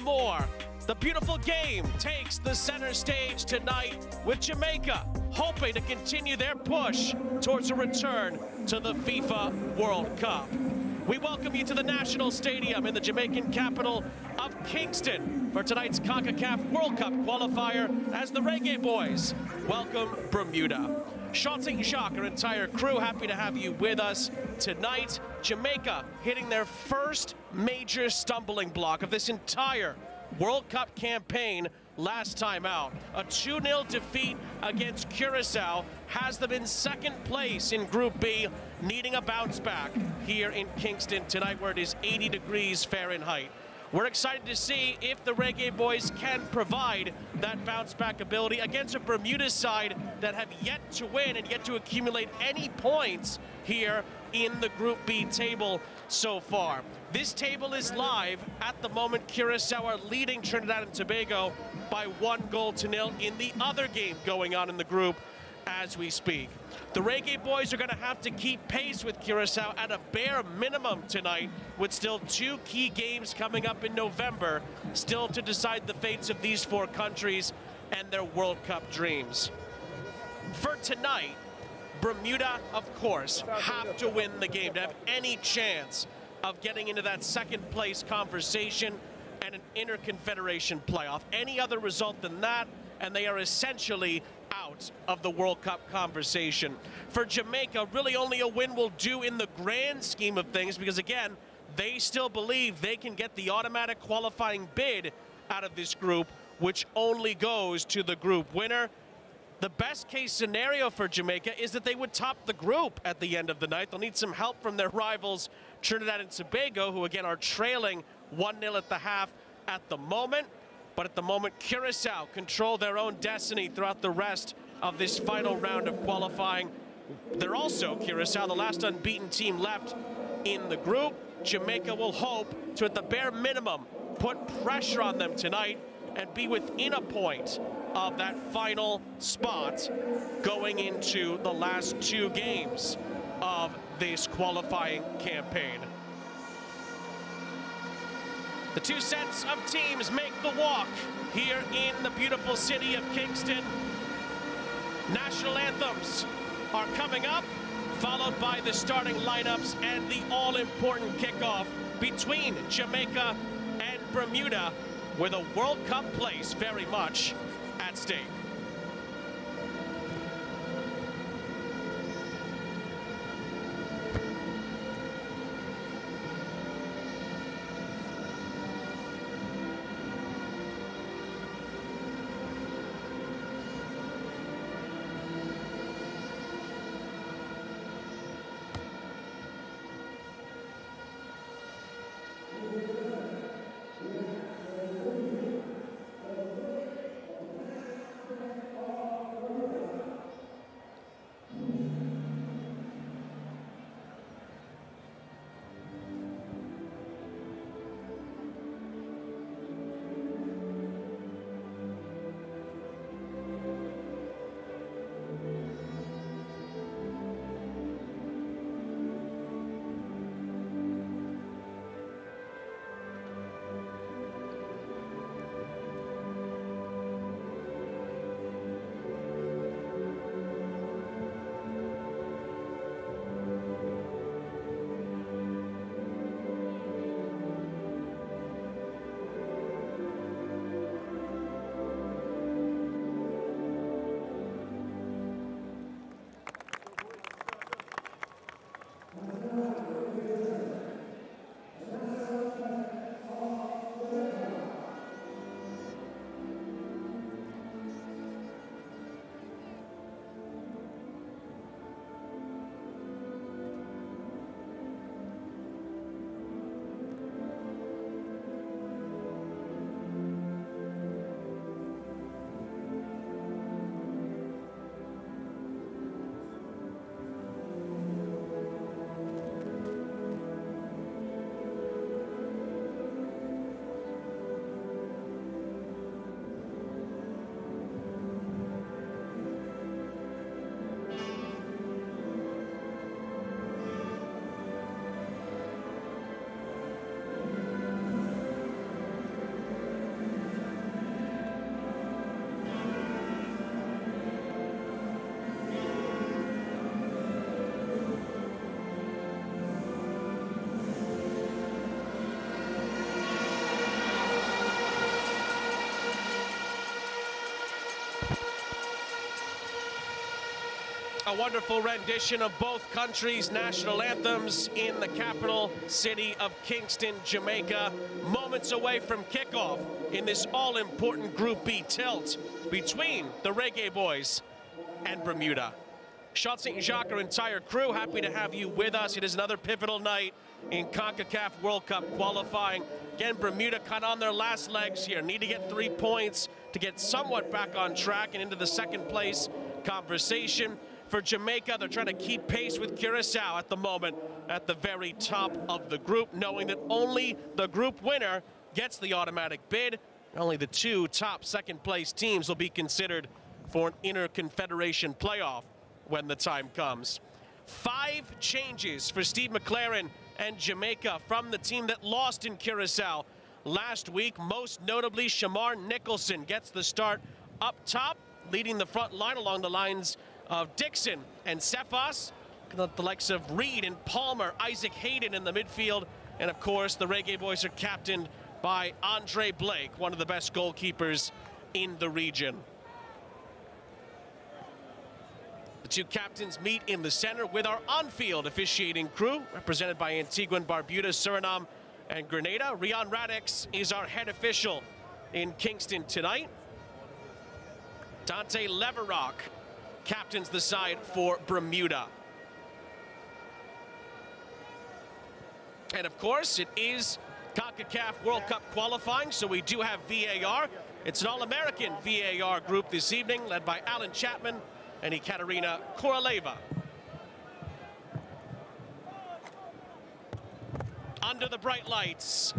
more. The beautiful game takes the center stage tonight with Jamaica hoping to continue their push towards a return to the FIFA World Cup. We welcome you to the National Stadium in the Jamaican capital of Kingston for tonight's Concacaf World Cup qualifier as the Reggae Boys welcome Bermuda. Sean St. Jacques, our entire crew, happy to have you with us tonight. Jamaica hitting their first major stumbling block of this entire World Cup campaign last time out. A 2-0 defeat against Curacao has them in second place in Group B, needing a bounce back here in Kingston tonight where it is 80 degrees Fahrenheit. We're excited to see if the Reggae Boys can provide that bounce back ability against a Bermuda side that have yet to win and yet to accumulate any points here in the Group B table so far. This table is live. At the moment, Curacao are leading Trinidad and Tobago by 1-0 in the other game going on in the group as we speak. The Reggae Boys are going to have to keep pace with Curacao at a bare minimum tonight, with still 2 key games coming up in November, still to decide the fates of these 4 countries and their World Cup dreams. For tonight, Bermuda, of course, have to win the game to have any chance of getting into that second place conversation and an inter-confederation playoff. Any other result than that, and they are essentially out of the World Cup conversation. For Jamaica, really only a win will do in the grand scheme of things because, again, they still believe they can get the automatic qualifying bid out of this group, which only goes to the group winner. The best case scenario for Jamaica is that they would top the group at the end of the night. They'll need some help from their rivals, Trinidad and Tobago, who again are trailing 1-0 at the half at the moment. But at the moment, Curacao control their own destiny throughout the rest of this final round of qualifying. They're also, Curacao, the last unbeaten team left in the group. Jamaica will hope to, at the bare minimum, put pressure on them tonight and be within a point of that final spot going into the last 2 games of this qualifying campaign. The 2 sets of teams make the walk here in the beautiful city of Kingston. National anthems are coming up, followed by the starting lineups and the all-important kickoff between Jamaica and Bermuda, with a World Cup place very much at stake. a wonderful rendition of both countries' national anthems in the capital city of Kingston, Jamaica. Moments away from kickoff in this all-important Group B tilt between the Reggae Boys and Bermuda. Sean St. Jacques, our entire crew, happy to have you with us. It is another pivotal night in Concacaf World Cup qualifying. Again, Bermuda kind of on their last legs here. Need to get 3 points to get somewhat back on track and into the second place conversation. For Jamaica, they're trying to keep pace with Curacao at the moment at the very top of the group, knowing that only the group winner gets the automatic bid. Only the two top second place teams will be considered for an inter-confederation playoff when the time comes. 5 changes for Steve McLaren and Jamaica from the team that lost in Curacao last week. Most notably, Shamar Nicholson gets the start up top, leading the front line along the lines of Dixon and Cephas. The likes of Reed and Palmer, Isaac Hayden in the midfield. And of course, the Reggae Boys are captained by Andre Blake, one of the best goalkeepers in the region. The two captains meet in the center with our on-field officiating crew, represented by Antigua and Barbuda, Suriname, and Grenada. Rian Radix is our head official in Kingston tonight. Dante Leverock captains the side for Bermuda. And of course, it is Concacaf World Cup qualifying, so we do have VAR. It's an all-American VAR group this evening, led by Alan Chapman and Ekaterina Koroleva. Under the bright lights,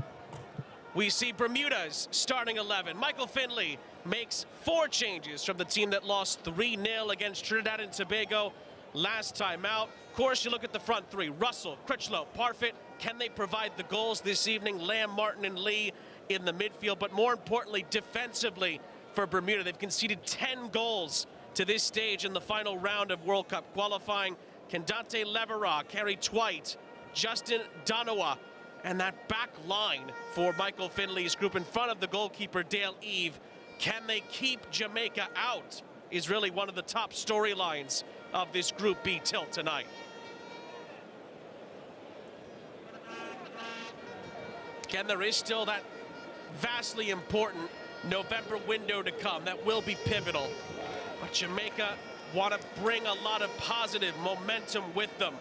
we see Bermuda's starting 11. Michael Finley makes 4 changes from the team that lost 3-0 against Trinidad and Tobago last time out. Of course, you look at the front three: Russell, Critchlow, Parfit. Can they provide the goals this evening? Lamb, Martin, and Lee in the midfield. But more importantly, defensively for Bermuda, they've conceded 10 goals to this stage in the final round of World Cup qualifying. Can Dante Leverock, Harry Twite, Justin Donowa, and that back line for Michael Finley's group in front of the goalkeeper, Dale Eve, can they keep Jamaica out? Is really one of the top storylines of this Group B tilt tonight. Again, there is still that vastly important November window to come that will be pivotal. But Jamaica want to bring a lot of positive momentum with them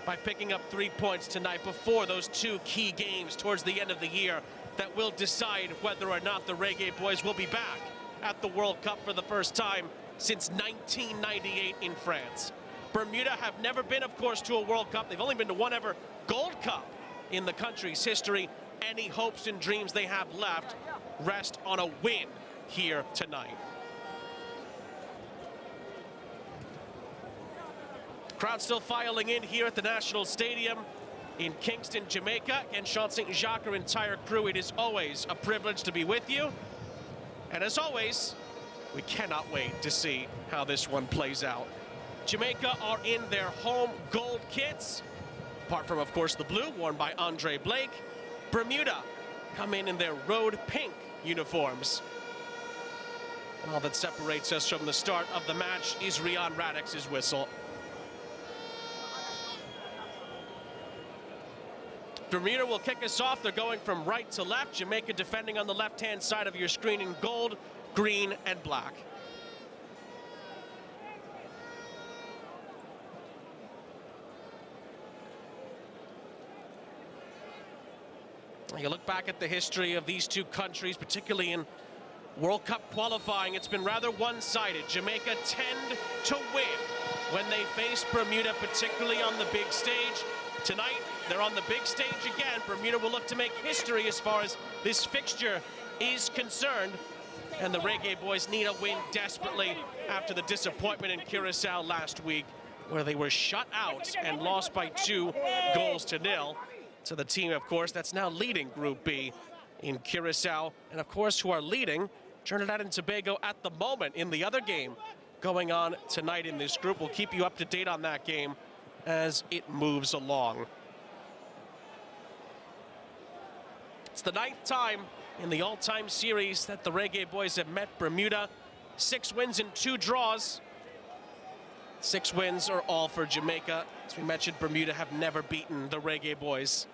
by picking up 3 points tonight before those 2 key games towards the end of the year that will decide whether or not the Reggae Boys will be back at the World Cup for the first time since 1998 in France. Bermuda have never been, of course, to a World Cup. They've only been to one ever Gold Cup in the country's history. Any hopes and dreams they have left rest on a win here tonight. Crowd still filing in here at the National Stadium in Kingston, Jamaica. And Sean St. Jacques, our entire crew, it is always a privilege to be with you. And as always, we cannot wait to see how this one plays out. Jamaica are in their home gold kits, apart from, of course, the blue worn by Andre Blake. Bermuda come in their road pink uniforms. And all that separates us from the start of the match is Rian Radix's whistle. Bermuda will kick us off. They're going from right to left. Jamaica defending on the left-hand side of your screen in gold, green, and black. You look back at the history of these two countries, particularly in World Cup qualifying, it's been rather one-sided. Jamaica tend to win when they face Bermuda, particularly on the big stage. Tonight, they're on the big stage again. Bermuda will look to make history as far as this fixture is concerned. And the Reggae Boys need a win desperately after the disappointment in Curacao last week, where they were shut out and lost by 2-0 to the team, of course, that's now leading Group B in Curacao. And, of course, who are leading Trinidad and Tobago at the moment in the other game going on tonight in this group. We'll keep you up to date on that game as it moves along. It's the 9th time in the all-time series that the Reggae Boys have met Bermuda. 6 wins and 2 draws. 6 wins are all for Jamaica. As we mentioned, Bermuda have never beaten the Reggae Boys.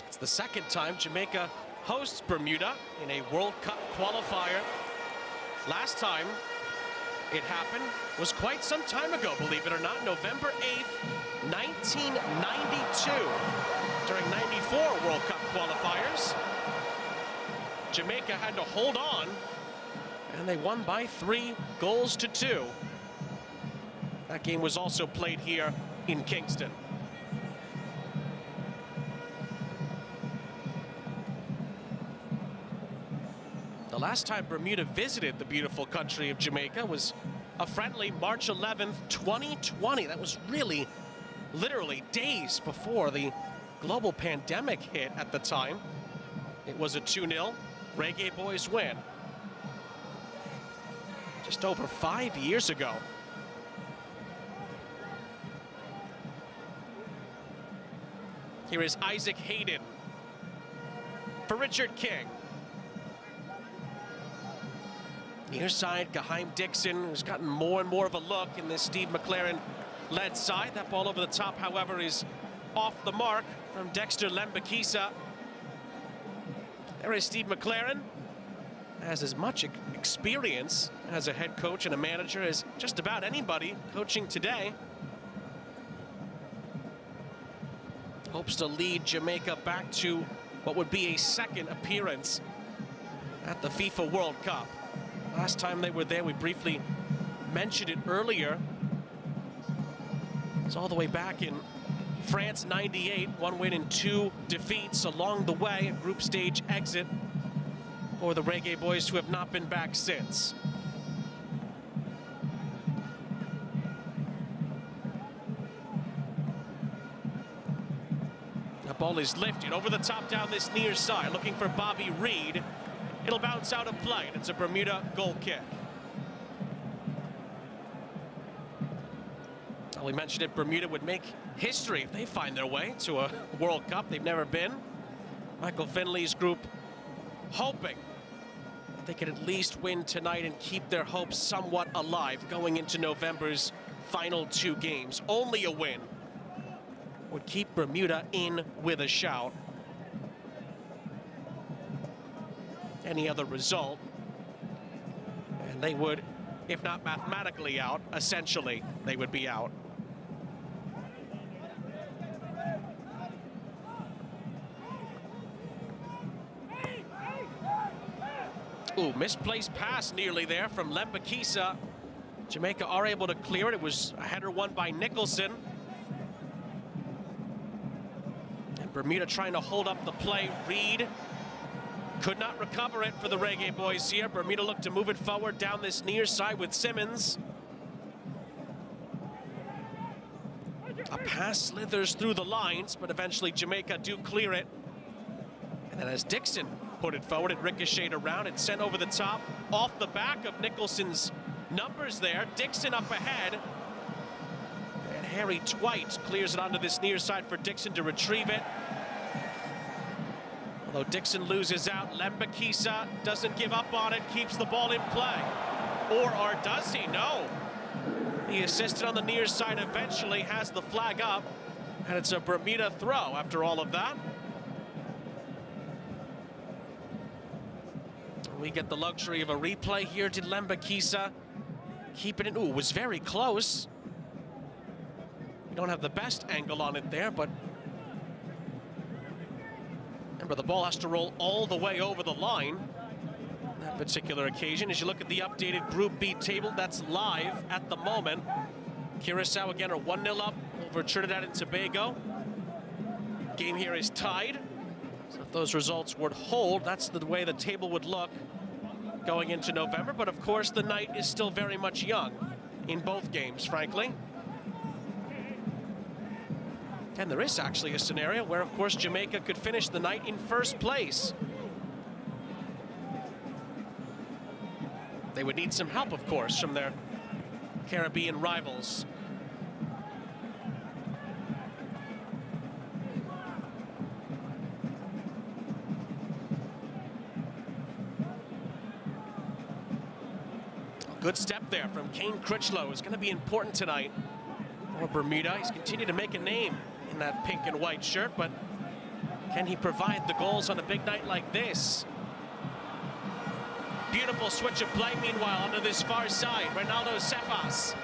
It's the second time Jamaica hosts Bermuda in a World Cup qualifier. Last time it happened was quite some time ago, believe it or not, November 8th, 1992, during 94 World Cup qualifiers. Jamaica had to hold on, and they won by 3-2. That game was also played here in Kingston. The last time Bermuda visited the beautiful country of Jamaica was a friendly March 11th, 2020. That was really, literally days before the global pandemic hit at the time. It was a 2-0 Reggae Boys win. Just over 5 years ago. Here is Isaac Hayden for Richard King. Near side, Geheim Dixon, who's gotten more and more of a look in this Steve McLaren-led side. That ball over the top, however, is off the mark from Dexter Lembakisa. There is Steve McLaren. Has as much experience as a head coach and a manager as just about anybody coaching today. Hopes to lead Jamaica back to what would be a second appearance at the FIFA World Cup. Last time they were there, we briefly mentioned it earlier. It's all the way back in France, 98. 1 win and 2 defeats along the way. A group stage exit for the Reggae Boys, who have not been back since. The ball is lifted over the top down this near side, looking for Bobby Reed. It'll bounce out of play, and it's a Bermuda goal kick. Well, we mentioned it, Bermuda would make history if they find their way to a World Cup. They've never been. Michael Finley's group hoping that they could at least win tonight and keep their hopes somewhat alive going into November's final 2 games. Only a win would keep Bermuda in with a shout. Any other result, and they would, if not mathematically out, essentially they would be out. Ooh, misplaced pass nearly there from Lembakisa. Jamaica are able to clear it. It was a header won by Nicholson. And Bermuda trying to hold up the play. Reed could not recover it for the Reggae Boys here. Bermuda looked to move it forward down this near side with Simmons. A pass slithers through the lines, but eventually Jamaica do clear it. And then as Dixon put it forward, it ricocheted around and sent over the top off the back of Nicholson's numbers there. Dixon up ahead. And Harry Twite clears it onto this near side for Dixon to retrieve it. Although Dixon loses out, Lembakisa doesn't give up on it, keeps the ball in play. Or does he? No. He assisted on the near side, eventually has the flag up, and it's a Bermuda throw after all of that. We get the luxury of a replay here. Did Lembakisa keep it in? Ooh, it was very close. We don't have the best angle on it there, but remember, the ball has to roll all the way over the line on that particular occasion. As you look at the updated Group B table, that's live at the moment. Curacao again are 1-0 up over Trinidad and Tobago. Game here is tied. So if those results would hold, that's the way the table would look going into November. But of course, the night is still very much young in both games, frankly. And there is actually a scenario where, of course, Jamaica could finish the night in first place. They would need some help, of course, from their Caribbean rivals. Good step there from Kane Critchlow. Is going to be important tonight for Bermuda. He's continued to make a name in that pink and white shirt, but can he provide the goals on a big night like this? Beautiful switch of play, meanwhile, onto this far side. Ronaldo Cephas.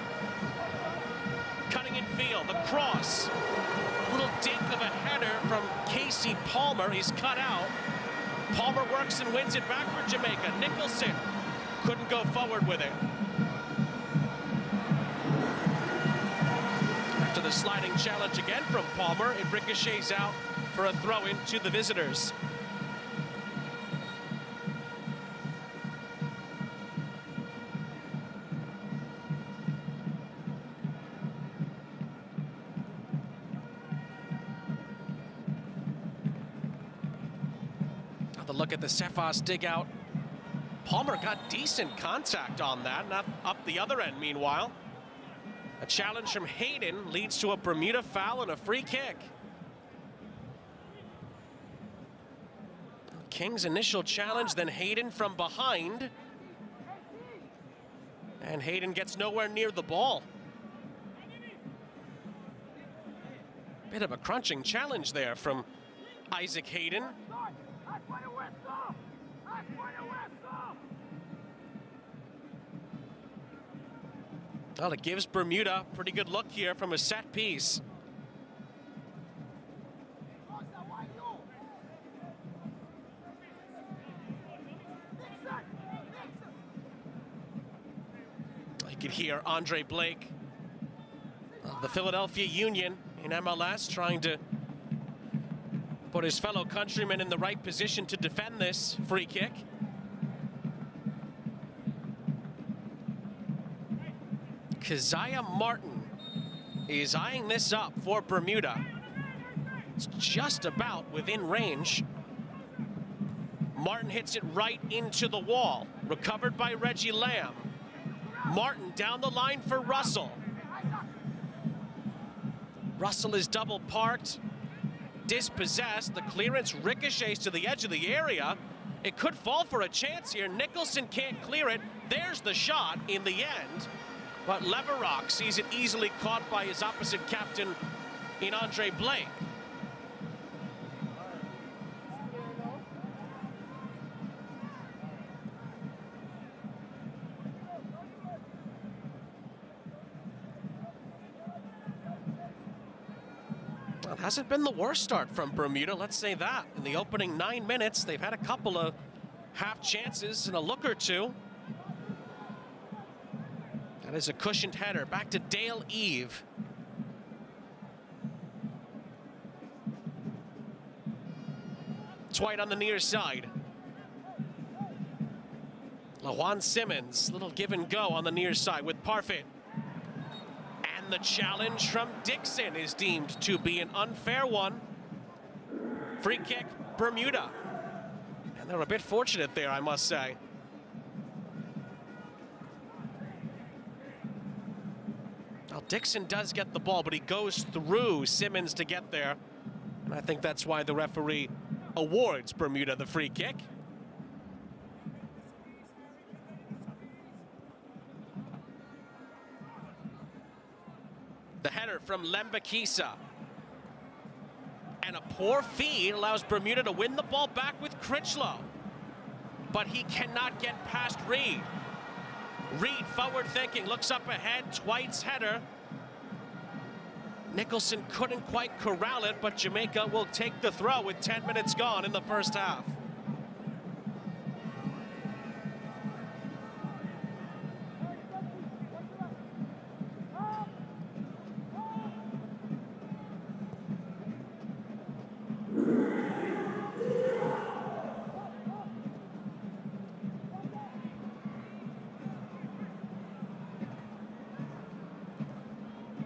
Cutting in field, the cross. A little dink of a header from Casey Palmer. He's cut out. Palmer works and wins it back for Jamaica. Nicholson couldn't go forward with it. After the sliding challenge again from Palmer, it ricochets out for a throw-in to the visitors. Another look at the Cephas dig out. Palmer got decent contact on that, not up the other end meanwhile. A challenge from Hayden leads to a Bermuda foul and a free kick. King's initial challenge, then Hayden from behind. And Hayden gets nowhere near the ball. Bit of a crunching challenge there from Isaac Hayden. Well, it gives Bermuda a pretty good look here from a set piece. You could hear Andre Blake of the Philadelphia Union in MLS trying to put his fellow countrymen in the right position to defend this free kick. Keziah Martin is eyeing this up for Bermuda. It's just about within range. Martin hits it right into the wall. Recovered by Reggie Lamb. Martin down the line for Russell. Russell is double parked, dispossessed. The clearance ricochets to the edge of the area. It could fall for a chance here. Nicholson can't clear it. There's the shot in the end. But Leverock sees it easily caught by his opposite captain in Andre Blake. Well, it hasn't been the worst start from Bermuda, let's say that. In the opening 9 minutes, they've had a couple of half chances and a look or two. That is a cushioned header. Back to Dale Eve. It's White on the near side. LaJuan Simmons, little give and go on the near side with Parfit. And the challenge from Dixon is deemed to be an unfair one. Free kick, Bermuda. And they're a bit fortunate there, I must say. Well, Dixon does get the ball, but he goes through Simmons to get there. And I think that's why the referee awards Bermuda the free kick. The header from Lembakisa. And a poor feed allows Bermuda to win the ball back with Critchlow. But he cannot get past Reed. Reed forward thinking, looks up ahead, White's header. Nicholson couldn't quite corral it, but Jamaica will take the throw with 10 minutes gone in the first half.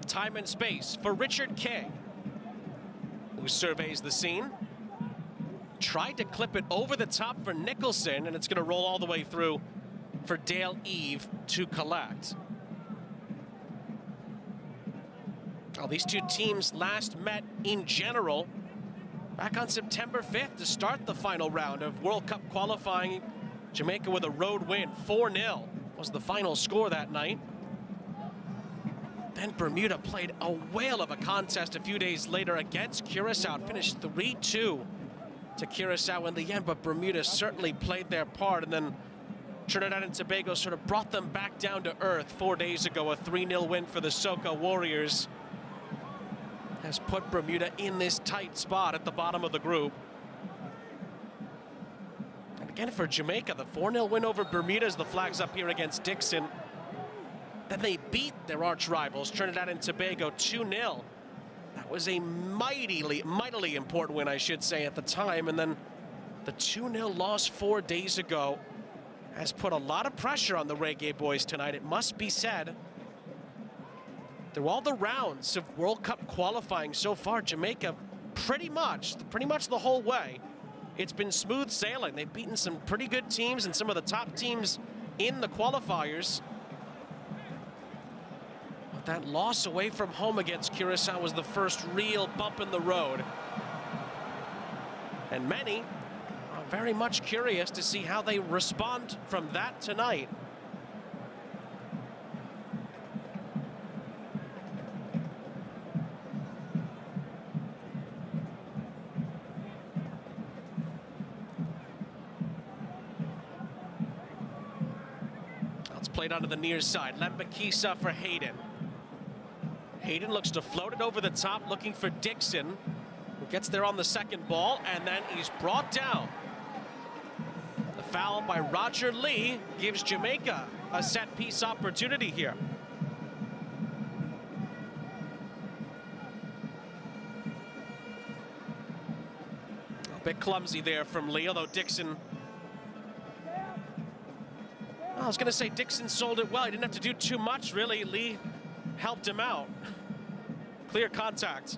Time and space for Richard King, who surveys the scene. Tried to clip it over the top for Nicholson, and it's going to roll all the way through for Dale Eve to collect. Well, these two teams last met in general back on September 5th to start the final round of World Cup qualifying. Jamaica with a road win, 4-0. was the final score that night. Then Bermuda played a whale of a contest a few days later against Curacao. It finished 3-2 to Curacao in the end, but Bermuda certainly played their part. And then Trinidad and Tobago sort of brought them back down to earth 4 days ago. A 3-0 win for the Soca Warriors has put Bermuda in this tight spot at the bottom of the group. And again for Jamaica, the 4-0 win over Bermuda as the flag's up here against Dixon. Then they beat their arch rivals, Trinidad and Tobago, 2-0. That was a mightily important win, I should say, at the time. And then the 2-0 loss 4 days ago has put a lot of pressure on the Reggae Boys tonight, it must be said. Through all the rounds of World Cup qualifying so far, Jamaica pretty much the whole way, it's been smooth sailing. They've beaten some pretty good teams and some of the top teams in the qualifiers. But that loss away from home against Curacao was the first real bump in the road. And many are very much curious to see how they respond from that tonight. Played onto the near side. Lembakisa for Hayden. Hayden looks to float it over the top, looking for Dixon, who gets there on the second ball, and then he's brought down. The foul by Roger Lee gives Jamaica a set-piece opportunity here. A bit clumsy there from Lee, although Dixon, I was going to say Dixon sold it well. He didn't have to do too much, really. Lee helped him out. Clear contact.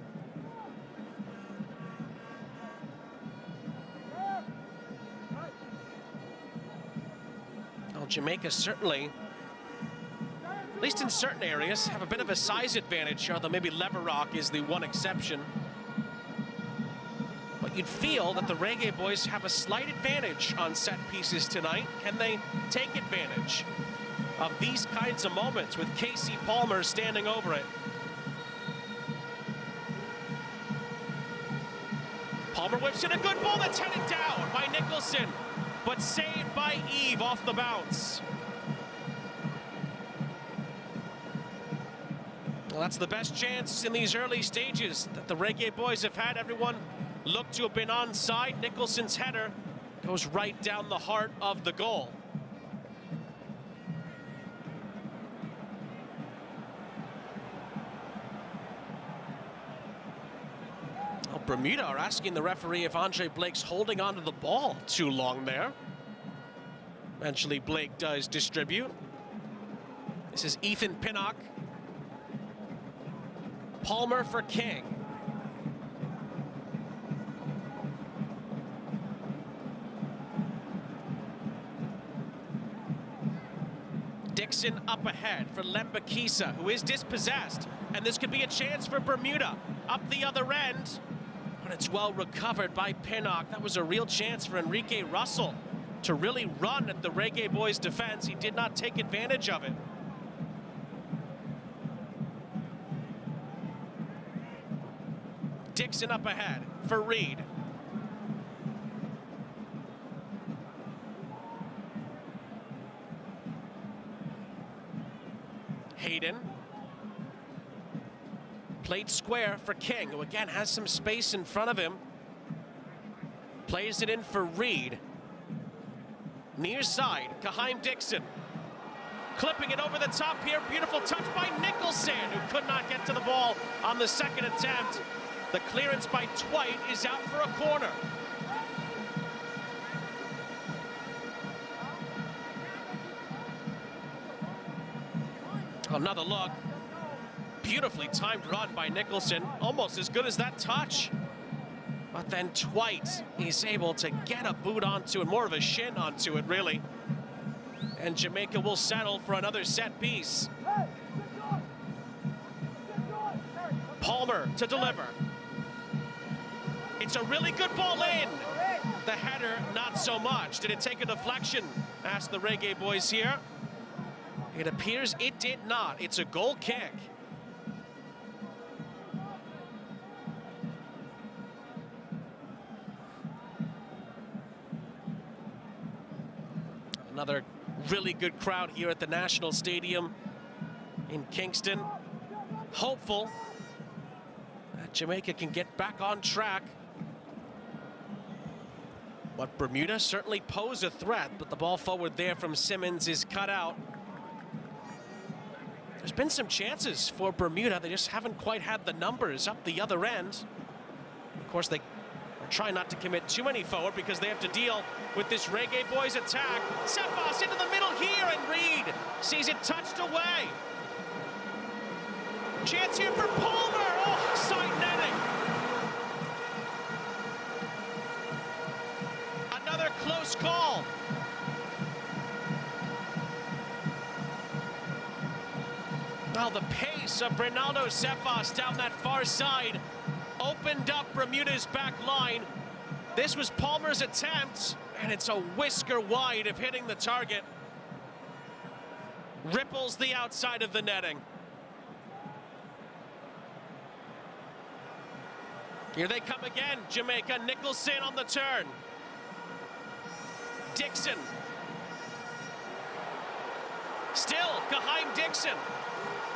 Well, Jamaica certainly, at least in certain areas, have a bit of a size advantage, although maybe Leverock is the one exception. But you'd feel that the Reggae Boys have a slight advantage on set pieces tonight. Can they take advantage of these kinds of moments with Casey Palmer standing over it? Palmer whips in a good ball that's headed down by Nicholson, but saved by Eve off the bounce. Well, that's the best chance in these early stages that the Reggae Boys have had. Everyone looked to have been onside. Nicholson's header goes right down the heart of the goal. Well, Bermuda are asking the referee if Andre Blake's holding onto the ball too long there. Eventually Blake does distribute. This is Ethan Pinnock. Palmer for King. Dixon up ahead for Lembakisa, who is dispossessed. And this could be a chance for Bermuda. Up the other end. But it's well recovered by Pinnock. That was a real chance for Enrique Russell to really run at the Reggae Boys' defense. He did not take advantage of it. Dixon up ahead for Reed. Hayden. Played square for King, who again has some space in front of him. Plays it in for Reed. Near side, Kaheim Dixon. Clipping it over the top here. Beautiful touch by Nicholson, who could not get to the ball on the second attempt. The clearance by Twite is out for a corner. Another look. Beautifully timed run by Nicholson. Almost as good as that touch. But then Twite is able to get a boot onto it, more of a shin onto it, really. And Jamaica will settle for another set piece. Palmer to deliver. It's a really good ball in. The header, not so much. Did it take a deflection? Asked the Reggae Boys here. It appears it did not. It's a goal kick. Another really good crowd here at the National Stadium in Kingston. Hopeful that Jamaica can get back on track. But Bermuda certainly pose a threat, but the ball forward there from Simmons is cut out. There's been some chances for Bermuda. They just haven't quite had the numbers up the other end. Of course, they are trying not to commit too many forward because they have to deal with this Reggae Boys attack. Cephas into the middle here, and Reed sees it touched away. Chance here for Palmer. Oh, side netting. Another close call. Well, the pace of Ronaldo Cephas down that far side opened up Bermuda's back line. This was Palmer's attempt, and it's a whisker wide of hitting the target. Ripples the outside of the netting. Here they come again, Jamaica. Nicholson on the turn. Dixon. Still, Kaheim Dixon.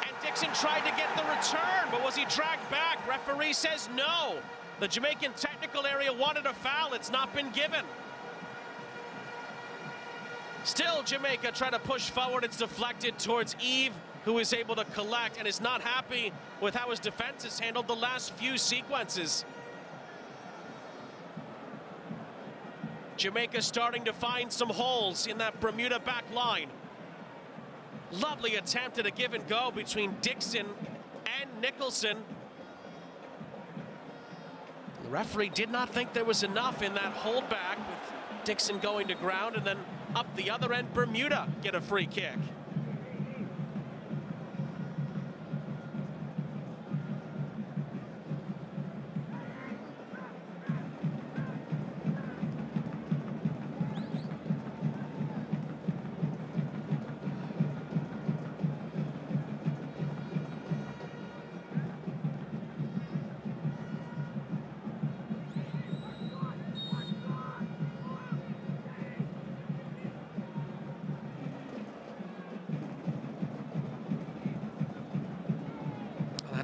And Dixon tried to get the return, but was he dragged back? Referee says no. The Jamaican technical area wanted a foul. It's not been given. Still, Jamaica trying to push forward. It's deflected towards Eve, who is able to collect and is not happy with how his defense has handled the last few sequences. Jamaica starting to find some holes in that Bermuda back line. Lovely attempt at a give and go between Dixon and Nicholson. The referee did not think there was enough in that holdback, with Dixon going to ground, and then up the other end, Bermuda get a free kick.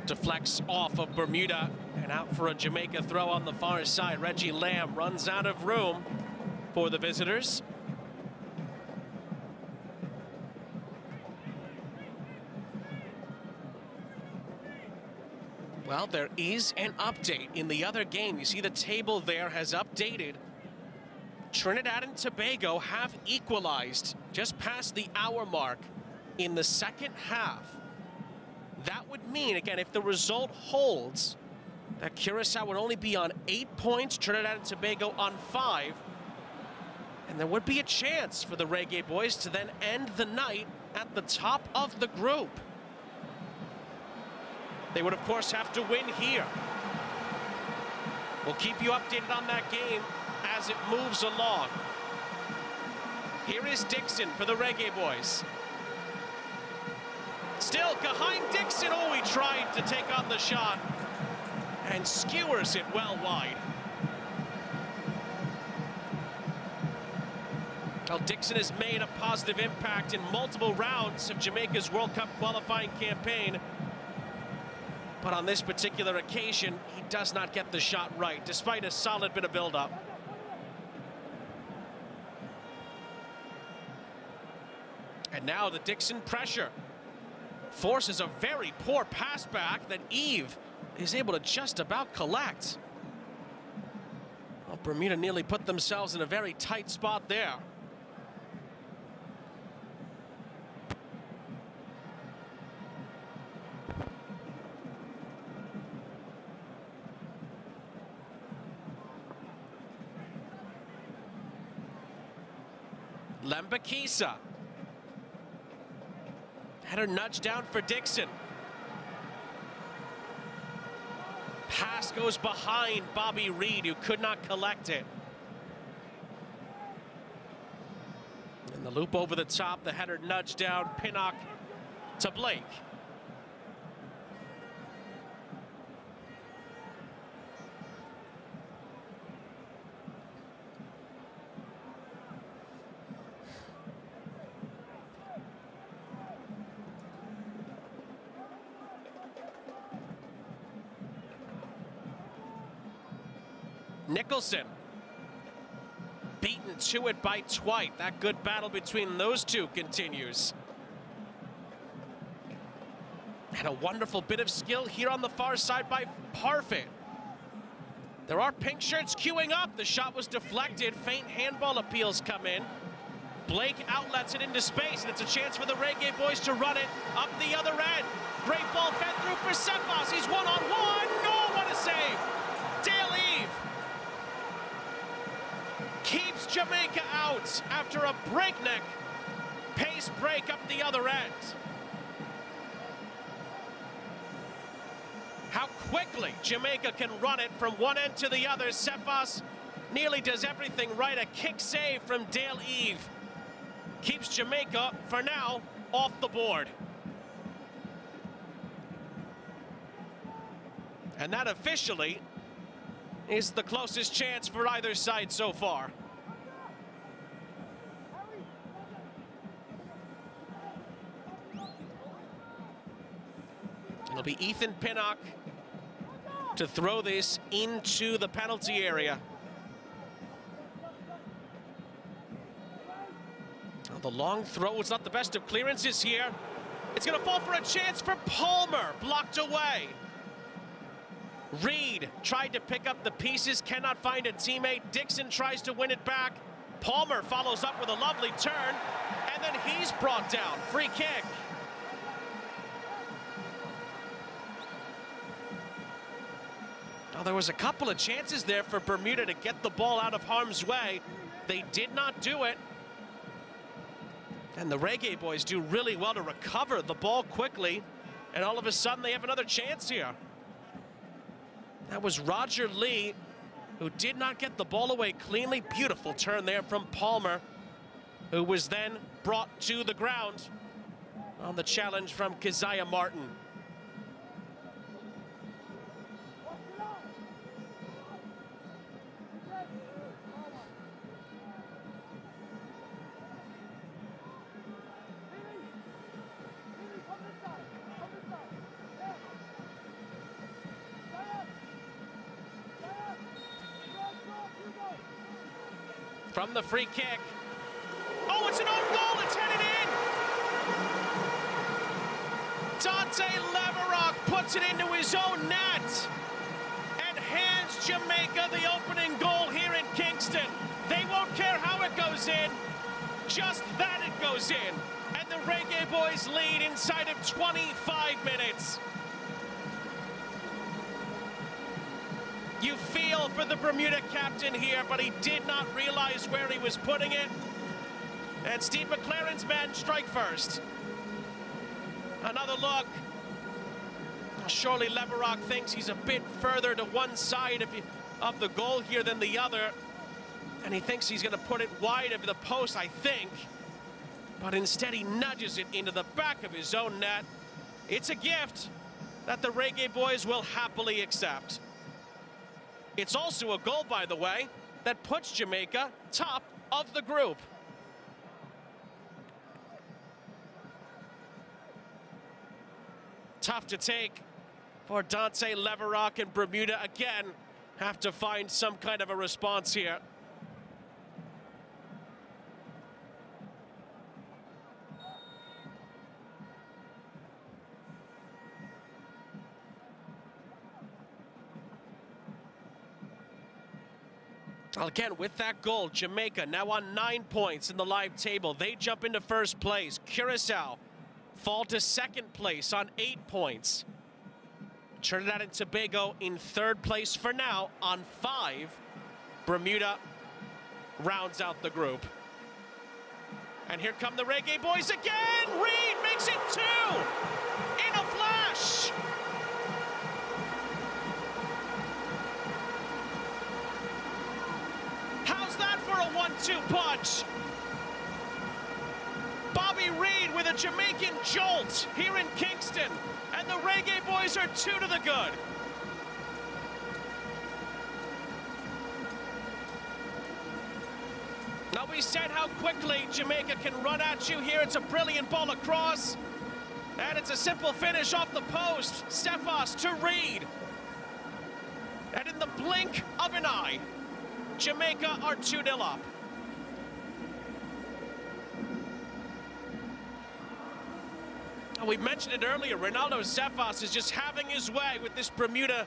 Deflects off of Bermuda and out for a Jamaica throw on the far side. Reggie Lamb runs out of room for the visitors. Well, there is an update in the other game. You see the table there has updated. Trinidad and Tobago have equalized just past the hour mark in the second half. That would mean, again, if the result holds, that Curacao would only be on 8 points, Trinidad and Tobago on 5. And there would be a chance for the Reggae Boys to then end the night at the top of the group. They would, of course, have to win here. We'll keep you updated on that game as it moves along. Here is Dixon for the Reggae Boys. Still, Kaheim Dixon, oh, he tried to take on the shot and skewers it well wide. Well, Dixon has made a positive impact in multiple rounds of Jamaica's World Cup qualifying campaign. But on this particular occasion, he does not get the shot right, despite a solid bit of build-up. And now the Dixon pressure forces a very poor pass back that Eve is able to just about collect. Well, Bermuda nearly put themselves in a very tight spot there. Lembakisa had her nudge down for Dixon. Pass goes behind Bobby Reed, who could not collect it. And the loop over the top, the header nudge down, Pinnock to Blake. Nicholson beaten to it by Twite. That good battle between those two continues. And a wonderful bit of skill here on the far side by Parfit. There are pink shirts queuing up. The shot was deflected. Faint handball appeals come in. Blake outlets it into space, and it's a chance for the Reggae boys to run it up the other end. Great ball fed through for Cephas. He's one-on-one. No, what a save. Dale Eve keeps Jamaica out after a breakneck pace break up the other end. How quickly Jamaica can run it from one end to the other. Cephas nearly does everything right. A kick save from Dale Eve keeps Jamaica, for now, off the board. And that officially is the closest chance for either side so far. It'll be Ethan Pinnock to throw this into the penalty area. Now the long throw is not the best of clearances here. It's going to fall for a chance for Palmer, blocked away. Reed tried to pick up the pieces, cannot find a teammate. Dixon tries to win it back. Palmer follows up with a lovely turn, and then he's brought down. Free kick. Now, there was a couple of chances there for Bermuda to get the ball out of harm's way. They did not do it. And the Reggae boys do really well to recover the ball quickly, and all of a sudden they have another chance here. That was Roger Lee, who did not get the ball away cleanly. Beautiful turn there from Palmer, who was then brought to the ground on the challenge from Keziah Martin. From the free kick. Oh, it's an own goal. It's headed in. Dante Leverock puts it into his own net and hands Jamaica the opening goal here in Kingston. They won't care how it goes in, just that it goes in. And the Reggae boys lead inside of 25 minutes. You feel for the Bermuda captain here, but he did not realize where he was putting it. And Steve McLaren's men strike first. Another look. Surely Leverock thinks he's a bit further to one side of the goal here than the other. And he thinks he's going to put it wide of the post, I think. But instead he nudges it into the back of his own net. It's a gift that the Reggae boys will happily accept. It's also a goal, by the way, that puts Jamaica top of the group. Tough to take for Dante Leverock, and Bermuda again have to find some kind of a response here. Again, with that goal, Jamaica now on 9 points in the live table. They jump into first place. Curaçao fall to second place on 8 points. Trinidad and Tobago in third place for now on 5. Bermuda rounds out the group. And here come the Reggae boys again. Reed makes it 2 in a flash. How's that for a 1-2 punch? Bobby Reed with a Jamaican jolt here in Kingston. And the Reggae Boys are 2 to the good. Now we said how quickly Jamaica can run at you here. It's a brilliant ball across. And it's a simple finish off the post. Cephas to Reed. And in the blink of an eye, Jamaica are 2-0 up. We mentioned it earlier, Ronaldo Cephas is just having his way with this Bermuda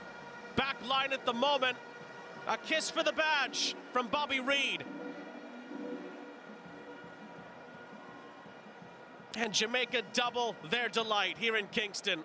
back line at the moment. A kiss for the badge from Bobby Reed. And Jamaica double their delight here in Kingston.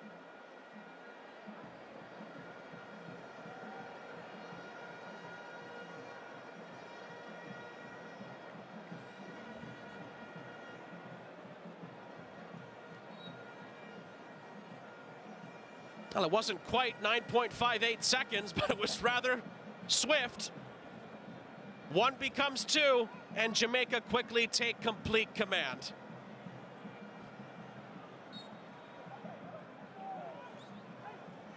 Well, it wasn't quite 9.58 seconds, but it was rather swift. 1 becomes 2, and Jamaica quickly take complete command.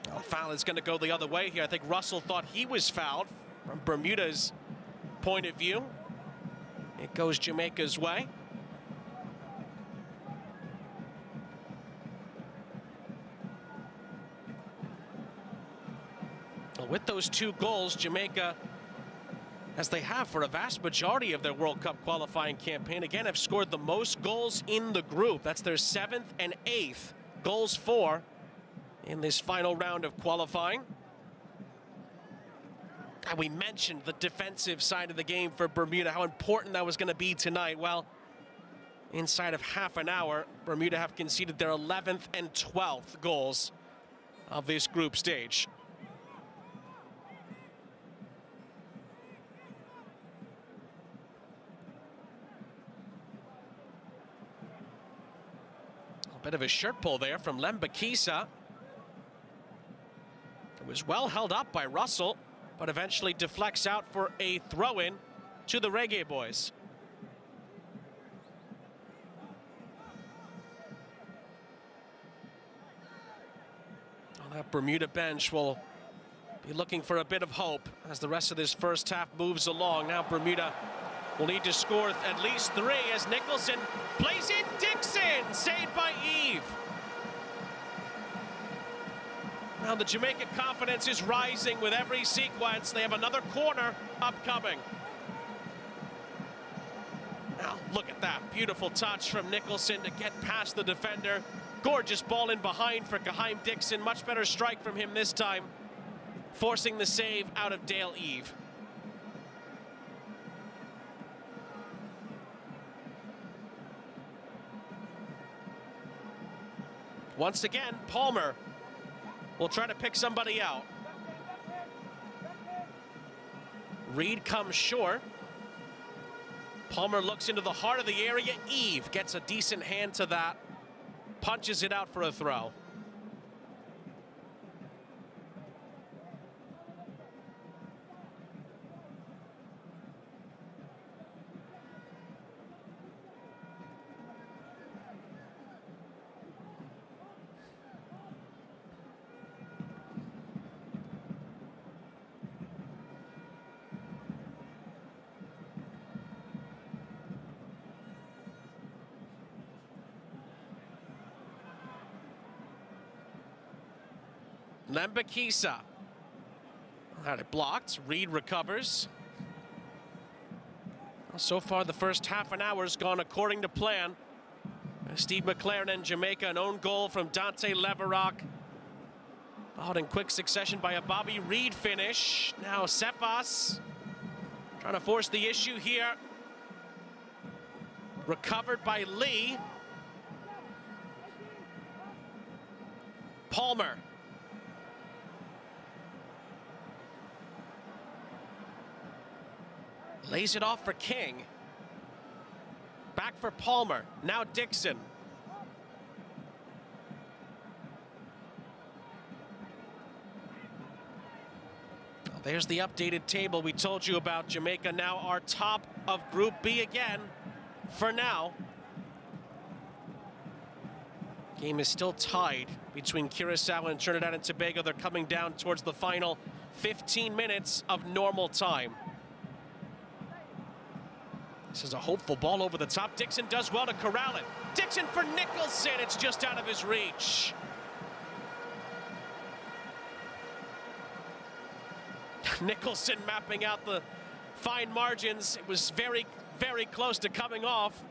Well, foul is going to go the other way here. I think Russell thought he was fouled from Bermuda's point of view. It goes Jamaica's way. With those 2 goals, Jamaica, as they have for a vast majority of their World Cup qualifying campaign, again have scored the most goals in the group. That's their 7th and 8th goals for in this final round of qualifying. And we mentioned the defensive side of the game for Bermuda, how important that was going to be tonight. Well, inside of half an hour, Bermuda have conceded their 11th and 12th goals of this group stage. Bit of a shirt pull there from Lembakisa. It was well held up by Russell, but eventually deflects out for a throw-in to the Reggae Boys. Well, that Bermuda bench will be looking for a bit of hope as the rest of this first half moves along. Now Bermuda will need to score at least 3 as Nicholson plays in Dixon, saved by Eve. Now the Jamaican confidence is rising with every sequence. They have another corner upcoming. Now look at that, beautiful touch from Nicholson to get past the defender. Gorgeous ball in behind for Geheim Dixon, much better strike from him this time, forcing the save out of Dale Eve. Once again, Palmer will try to pick somebody out. Reed comes short. Palmer looks into the heart of the area. Eve gets a decent hand to that. Punches it out for a throw. Lembakisa had it blocked. Reed recovers. Well, so far, the first half an hour has gone according to plan. Steve McLaren and Jamaica, an own goal from Dante Leverock. Followed in quick succession by a Bobby Reed finish. Now Cephas trying to force the issue here. Recovered by Lee. Palmer. Lays it off for King. Back for Palmer. Now Dixon. Well, there's the updated table we told you about. Jamaica now are top of Group B again for now. Game is still tied between Curacao and Trinidad and Tobago. They're coming down towards the final 15 minutes of normal time. This is a hopeful ball over the top. Dixon does well to corral it. Dixon for Nicholson. It's just out of his reach. Nicholson mapping out the fine margins. It was very, very close to coming off.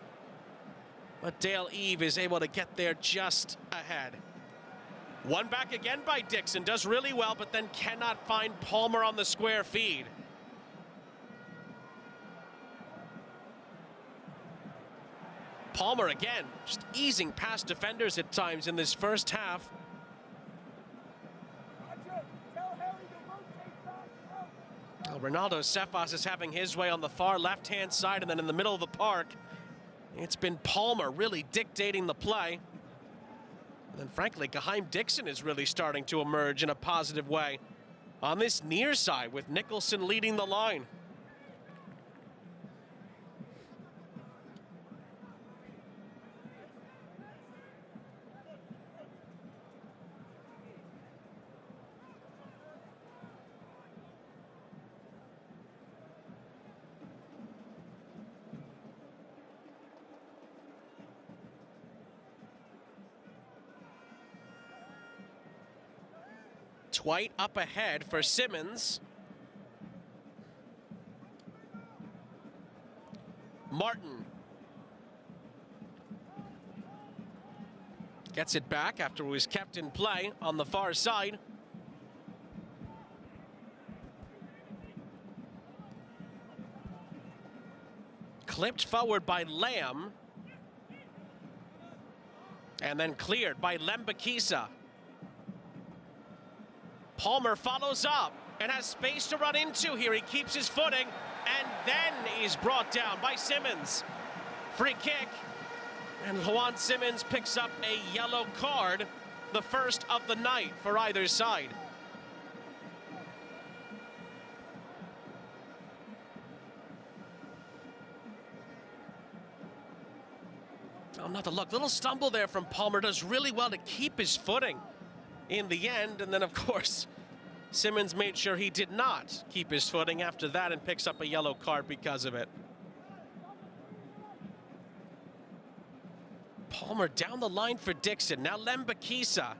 But Dale Eve is able to get there just ahead. One back again by Dixon. Does really well, but then cannot find Palmer on the square feed. Palmer again, just easing past defenders at times in this first half. Well, Ronaldo Cephas is having his way on the far left-hand side, and then in the middle of the park, it's been Palmer really dictating the play. And then frankly, Geheim Dixon is really starting to emerge in a positive way on this near side with Nicholson leading the line. White up ahead for Simmons. Martin gets it back after it was kept in play on the far side. Clipped forward by Lamb. And then cleared by Lembakisa. Palmer follows up and has space to run into here. He keeps his footing and then he's brought down by Simmons. Free kick. And Juan Simmons picks up a yellow card, the first of the night for either side. Oh, not the luck. Little stumble there from Palmer. Does really well to keep his footing in the end, and then of course Simmons made sure he did not keep his footing after that and picks up a yellow card because of it. Palmer down the line for Dixon. Now Lembakisa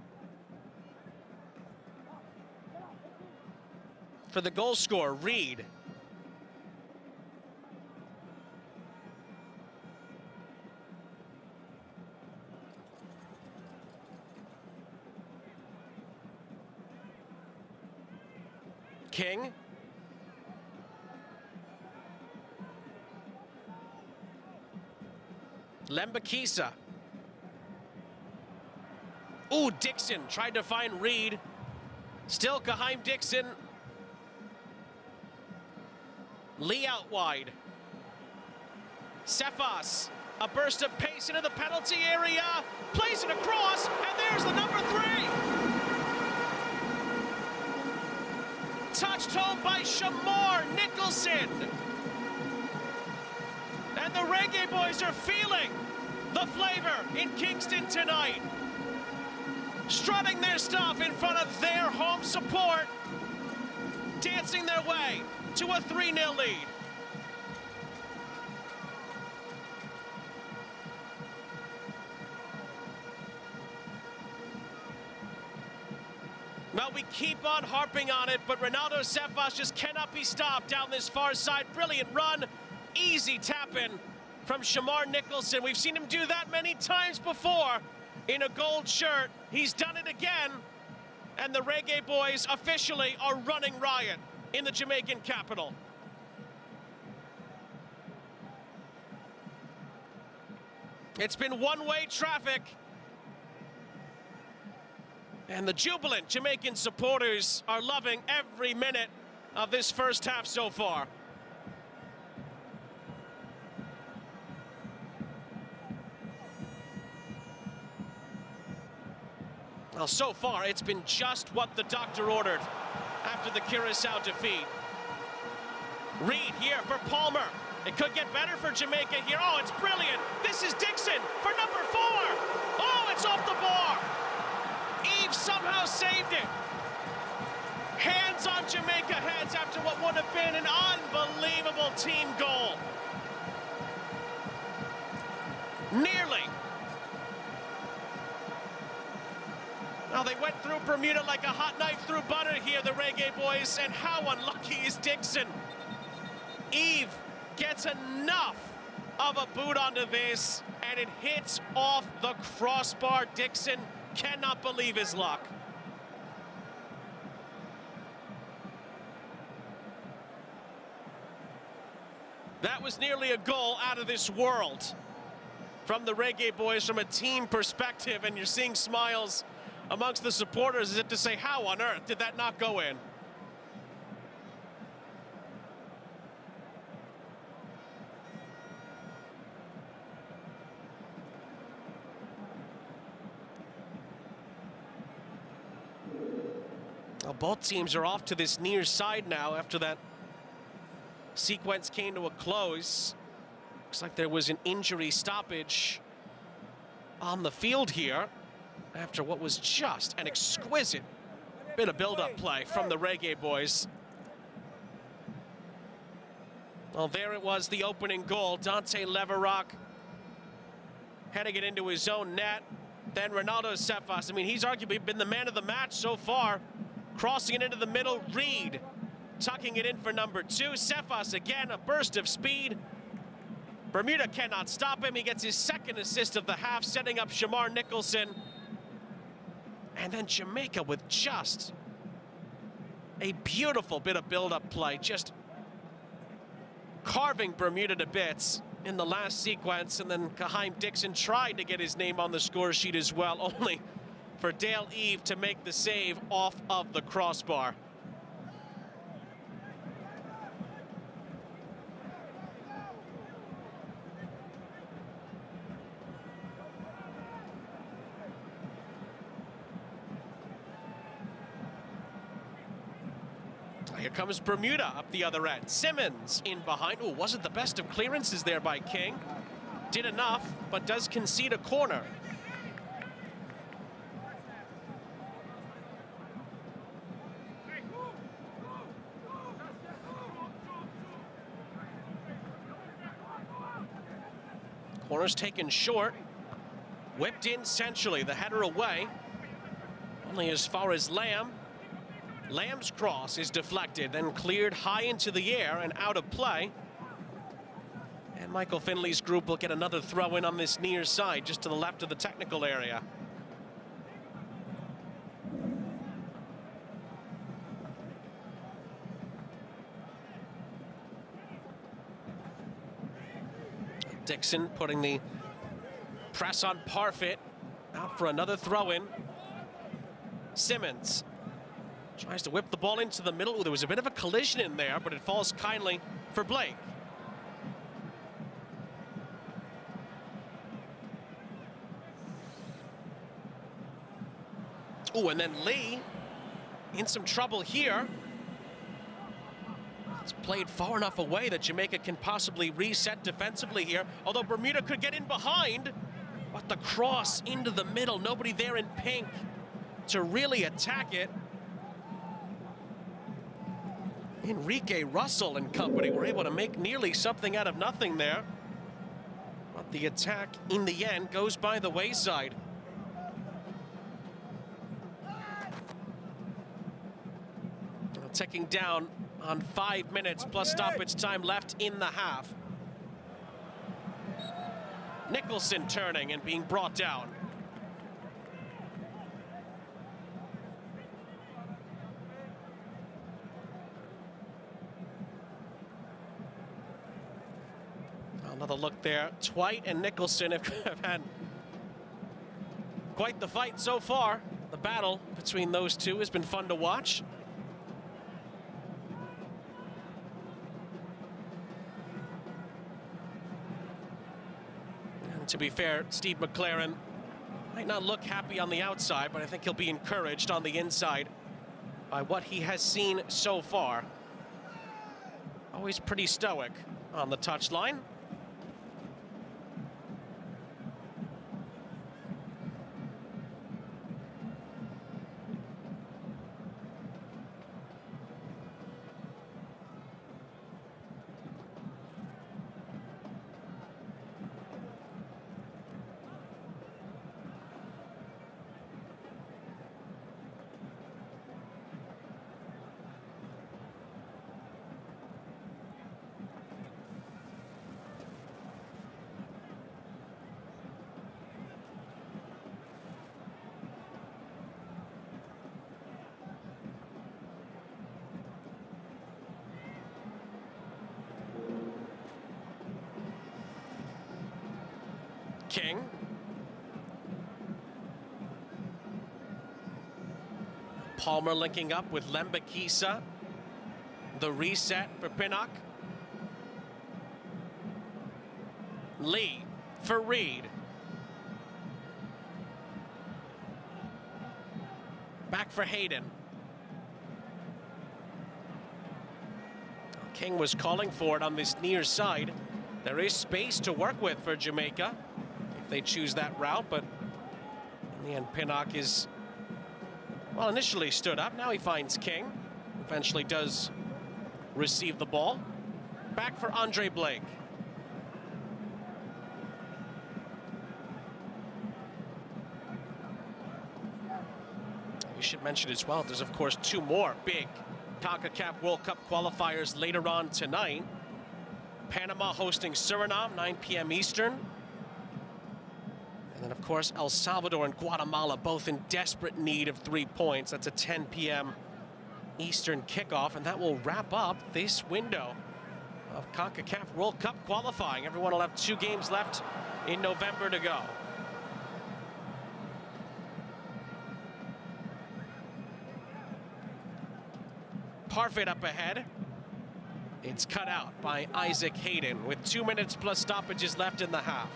for the goal scorer, Reed. King. Lembakisa. Ooh, Dixon tried to find Reed. Still Geheim Dixon. Lee out wide. Cephas, a burst of pace into the penalty area. Plays it across, and there's the number 3. Touched home by Shamar Nicholson. And the Reggae Boys are feeling the flavor in Kingston tonight. Strutting their stuff in front of their home support. Dancing their way to a 3-0 lead. Well, we keep on harping on it, but Ronaldo Cephas just cannot be stopped down this far side. Brilliant run, easy tap-in from Shamar Nicholson. We've seen him do that many times before in a gold shirt. He's done it again, and the Reggae Boys officially are running riot in the Jamaican capital. It's been one-way traffic. And the jubilant Jamaican supporters are loving every minute of this first half so far. Well, so far, it's been just what the doctor ordered after the Curacao defeat. Reed here for Palmer. It could get better for Jamaica here. Oh, it's brilliant. This is Dixon for number 4. Oh, it's off the bar. Eve somehow saved it. Hands on Jamaica heads after what would have been an unbelievable team goal. Nearly. Now they went through Bermuda like a hot knife through butter here, the Reggae boys, and how unlucky is Dixon? Eve gets enough of a boot onto this, and it hits off the crossbar. Dixon cannot believe his luck. That was nearly a goal out of this world from the Reggae boys from a team perspective, and you're seeing smiles amongst the supporters as if to say, how on earth did that not go in? Well, both teams are off to this near side now after that sequence came to a close. Looks like there was an injury stoppage on the field here after what was just an exquisite bit of build-up play from the Reggae boys. Well, there it was, the opening goal. Dante Leverock heading it into his own net. Then Ronaldo Cephas. I mean, he's arguably been the man of the match so far. Crossing it into the middle, Reed tucking it in for number 2. Cephas again, a burst of speed. Bermuda cannot stop him. He gets his second assist of the half, setting up Shamar Nicholson. And then Jamaica with just a beautiful bit of build-up play, just carving Bermuda to bits in the last sequence. And then Kaheim Dixon tried to get his name on the score sheet as well, only for Dale Eve to make the save off of the crossbar. Here comes Bermuda up the other end. Simmons in behind. Oh, wasn't the best of clearances there by King. Did enough, but does concede a corner. Corner's taken short. Whipped in centrally, the header away. Only as far as Lamb. Lamb's cross is deflected, then cleared high into the air and out of play. And Michael Finley's group will get another throw in on this near side, just to the left of the technical area. Dixon putting the press on Parfit, out for another throw in. Simmons tries to whip the ball into the middle. Ooh, there was a bit of a collision in there, but it falls kindly for Blake. Ooh, and then Lee in some trouble here. It's played far enough away that Jamaica can possibly reset defensively here, although Bermuda could get in behind. But the cross into the middle, nobody there in pink to really attack it. Enrique Russell and company were able to make nearly something out of nothing there. But the attack, in the end, goes by the wayside. Ticking down on 5 minutes plus stoppage time left in the half. Nicholson turning and being brought down. Another look there. Twite and Nicholson have had quite the fight so far. The battle between those two has been fun to watch. And to be fair, Steve McLaren might not look happy on the outside, but I think he'll be encouraged on the inside by what he has seen so far. Always pretty stoic on the touchline. King. Palmer linking up with Lembakisa. The reset for Pinnock. Lee for Reed. Back for Hayden. King was calling for it on this near side. There is space to work with for Jamaica if they choose that route, but in the end, Pinnock is, well, initially stood up. Now he finds King. Eventually does receive the ball. Back for Andre Blake. We should mention as well, there's of course two more big Concacaf World Cup qualifiers later on tonight. Panama hosting Suriname, 9 p.m. Eastern. And then, of course, El Salvador and Guatemala, both in desperate need of 3 points. That's a 10 p.m. Eastern kickoff, and that will wrap up this window of Concacaf World Cup qualifying. Everyone will have 2 games left in November to go. Parfait up ahead. It's cut out by Isaac Hayden with 2 minutes plus stoppages left in the half.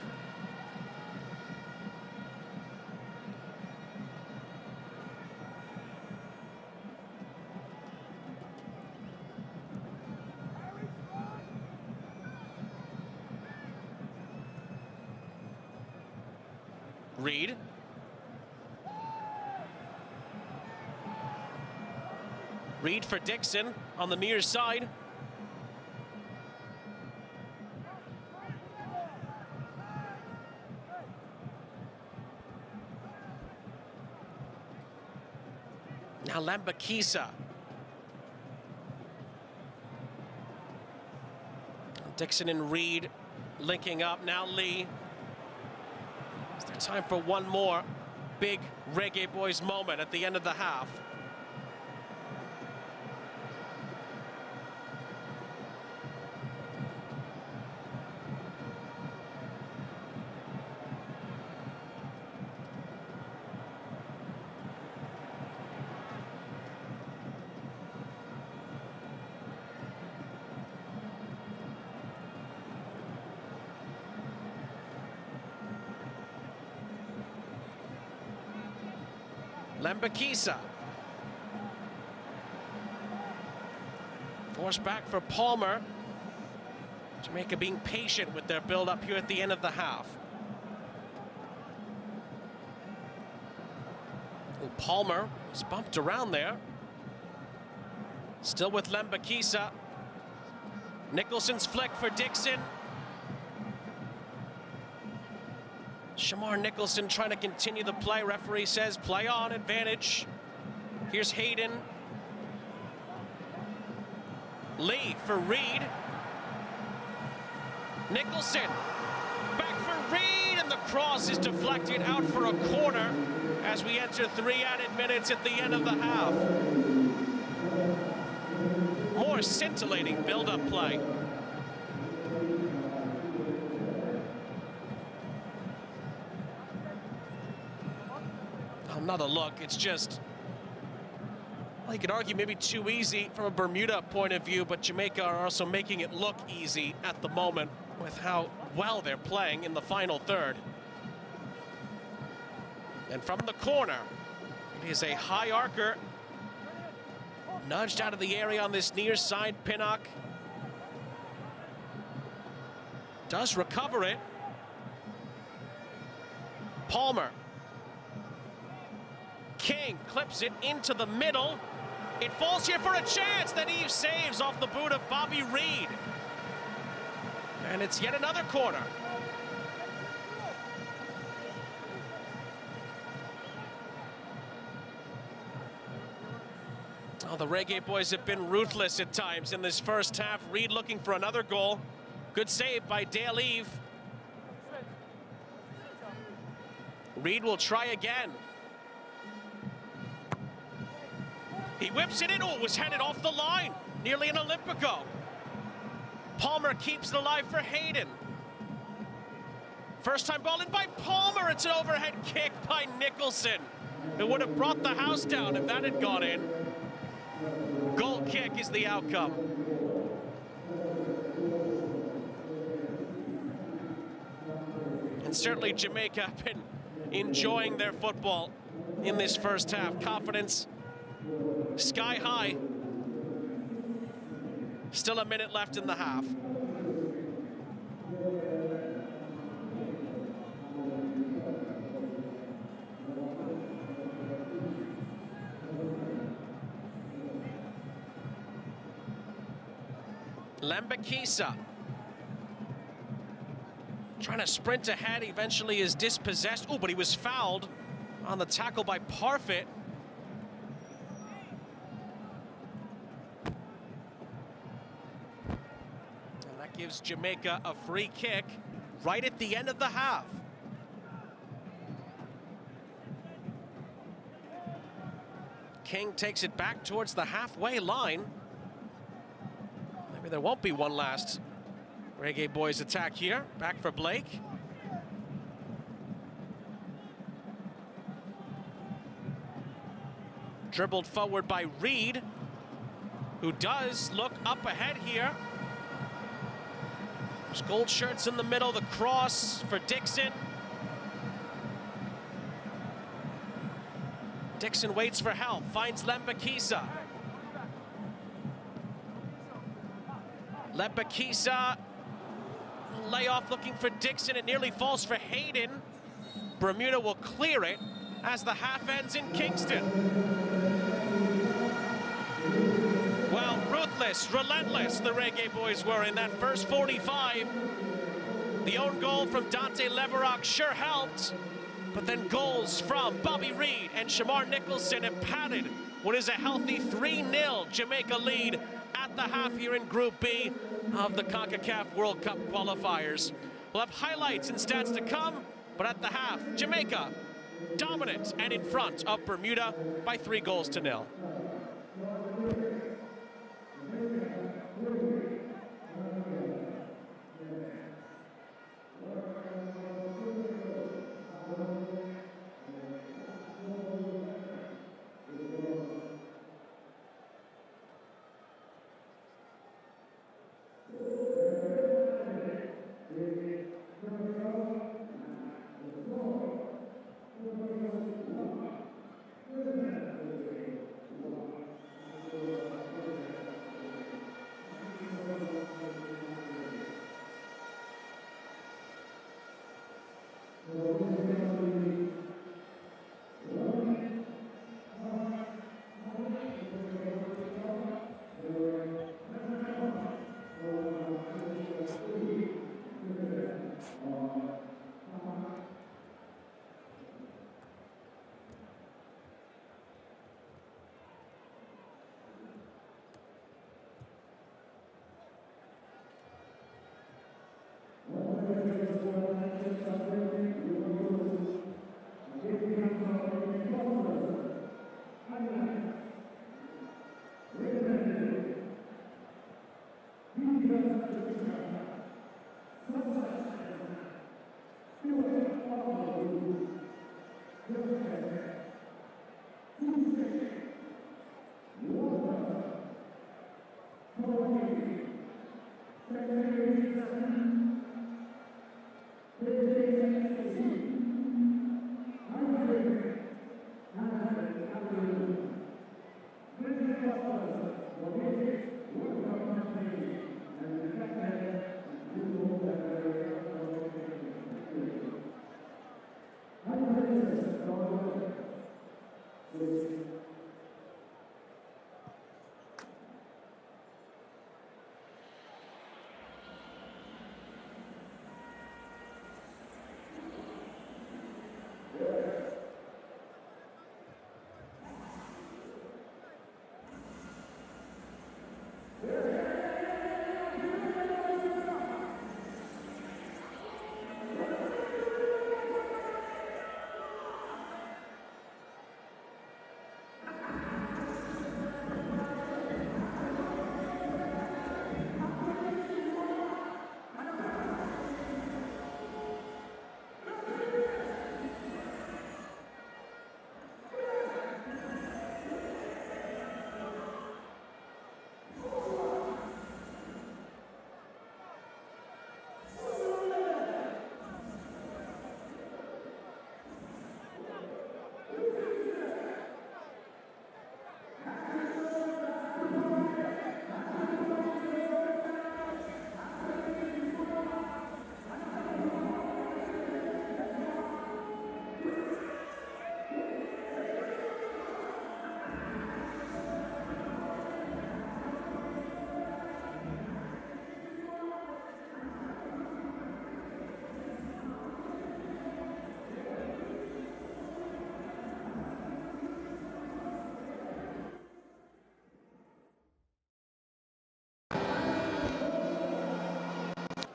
Reed. Reed for Dixon on the near side. Now Lembakisa. Dixon and Reed linking up. Now Lee. Is there time for one more big Reggae Boys moment at the end of the half? Lembakisa. Forced back for Palmer. Jamaica being patient with their build-up here at the end of the half. And Palmer was bumped around there. Still with Lembakisa. Nicholson's flick for Dixon. Shamar Nicholson trying to continue the play. Referee says play on, advantage. Here's Hayden. Lee for Reed. Nicholson back for Reed, and the cross is deflected out for a corner as we enter 3 added minutes at the end of the half. More scintillating build-up play. Another look, it's just, well, you could argue maybe too easy from a Bermuda point of view, but Jamaica are also making it look easy at the moment with how well they're playing in the final third. And from the corner, it is a high arcer, nudged out of the area on this near side. Pinnock Does recover it. Palmer. King clips it into the middle. It falls here for a chance that Eve saves off the boot of Bobby Reed. And it's yet another corner. Oh, the Reggae boys have been ruthless at times in this first half. Reed looking for another goal. Good save by Dale Eve. Reed will try again. He whips it in. Oh, it was headed off the line. Nearly an Olympico. Palmer keeps it alive for Hayden. First time ball in by Palmer. It's an overhead kick by Nicholson. It would have brought the house down if that had gone in. Goal kick is the outcome. And certainly Jamaica have been enjoying their football in this first half. Confidence sky high. Still a minute left in the half. Lembakisa trying to sprint ahead, eventually is dispossessed. Oh, but he was fouled on the tackle by Parfit. And that gives Jamaica a free kick right at the end of the half. King takes it back towards the halfway line. Maybe there won't be one last Reggae boys attack here. Back for Blake. Dribbled forward by Reed, who does look up ahead here. There's gold shirts in the middle, the cross for Dixon. Dixon waits for help, finds Lembakisa. Lembakisa, layoff looking for Dixon. It nearly falls for Hayden. Bermuda will clear it as the half ends in Kingston. Well, ruthless, relentless the Reggae boys were in that first 45. The own goal from Dante Leverock sure helped, but then goals from Bobby Reed and Shamar Nicholson have padded what is a healthy 3-0 Jamaica lead at the half here in Group B of the Concacaf World Cup qualifiers. We'll have highlights and stats to come, but at the half, Jamaica dominant and in front of Bermuda by 3-0.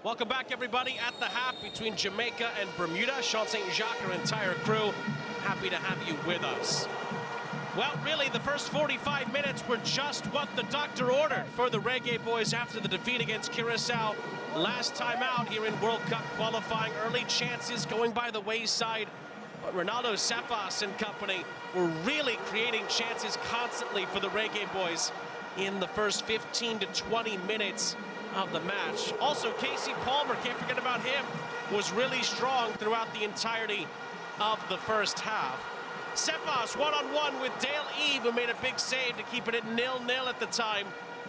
Welcome back, everybody, at the half between Jamaica and Bermuda. Sean St. Jacques, our entire crew, happy to have you with us. Well, really, the first 45 minutes were just what the doctor ordered for the Reggae Boys after the defeat against Curacao last time out here in World Cup qualifying. Early chances going by the wayside, but Ronaldo Cephas and company were really creating chances constantly for the Reggae Boys in the first 15 to 20 minutes of the match. Also, Casey Palmer, can't forget about him, was really strong throughout the entirety of the first half. Cephas one-on-one with Dale Eve, who made a big save to keep it at 0-0 at the time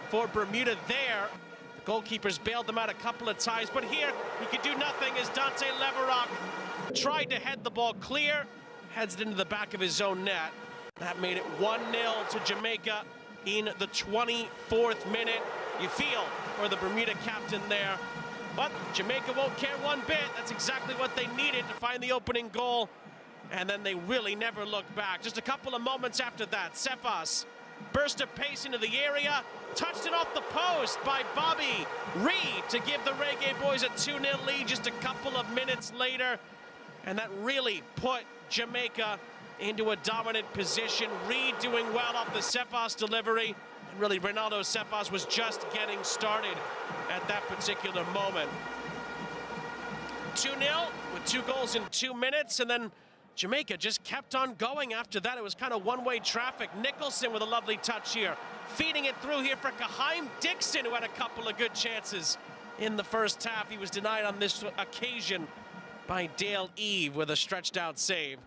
for Bermuda there. The goalkeepers bailed them out a couple of times, but here he could do nothing as Dante Leverock tried to head the ball clear, heads it into the back of his own net. That made it 1-0 to Jamaica in the 24th minute. You feel for the Bermuda captain there, but Jamaica won't care one bit. That's exactly what they needed to find the opening goal, and then they really never looked back. Just a couple of moments after that, Cephas burst of pace into the area, touched it off the post by Bobby Reed to give the Reggae Boys a 2-0 lead just a couple of minutes later, and that really put Jamaica into a dominant position. Reed doing well off the Cephas delivery. And really, Ronaldo Cephas was just getting started at that particular moment. 2-0 with 2 goals in 2 minutes, and then Jamaica just kept on going after that. It was kind of one-way traffic. Nicholson with a lovely touch here, feeding it through here for Kaheim Dixon, who had a couple of good chances in the first half. He was denied on this occasion by Dale Eve with a stretched-out save.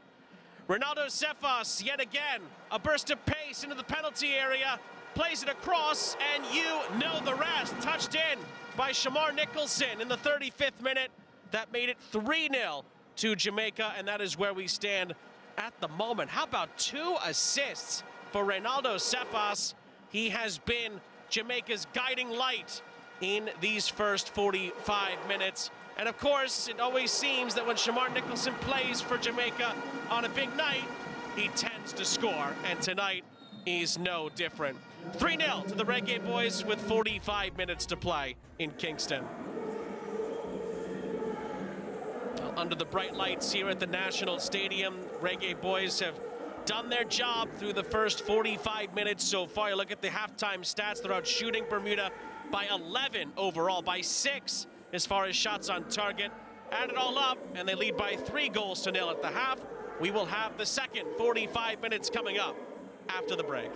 Ronaldo Cephas, yet again, a burst of pace into the penalty area, plays it across, and you know the rest. Touched in by Shamar Nicholson in the 35th minute. That made it 3-0 to Jamaica, and that is where we stand at the moment. How about 2 assists for Ronaldo Cephas? He has been Jamaica's guiding light in these first 45 minutes. And of course, it always seems that when Shamar Nicholson plays for Jamaica on a big night, he tends to score, and tonight is no different. 3-0 to the Reggae Boys with 45 minutes to play in Kingston. Well, under the bright lights here at the National Stadium, Reggae Boys have done their job through the first 45 minutes so far. You look at the halftime stats, they're out shooting Bermuda by 11 overall, by 6 as far as shots on target. Add it all up, and they lead by 3-0 at the half. We will have the second 45 minutes coming up after the break.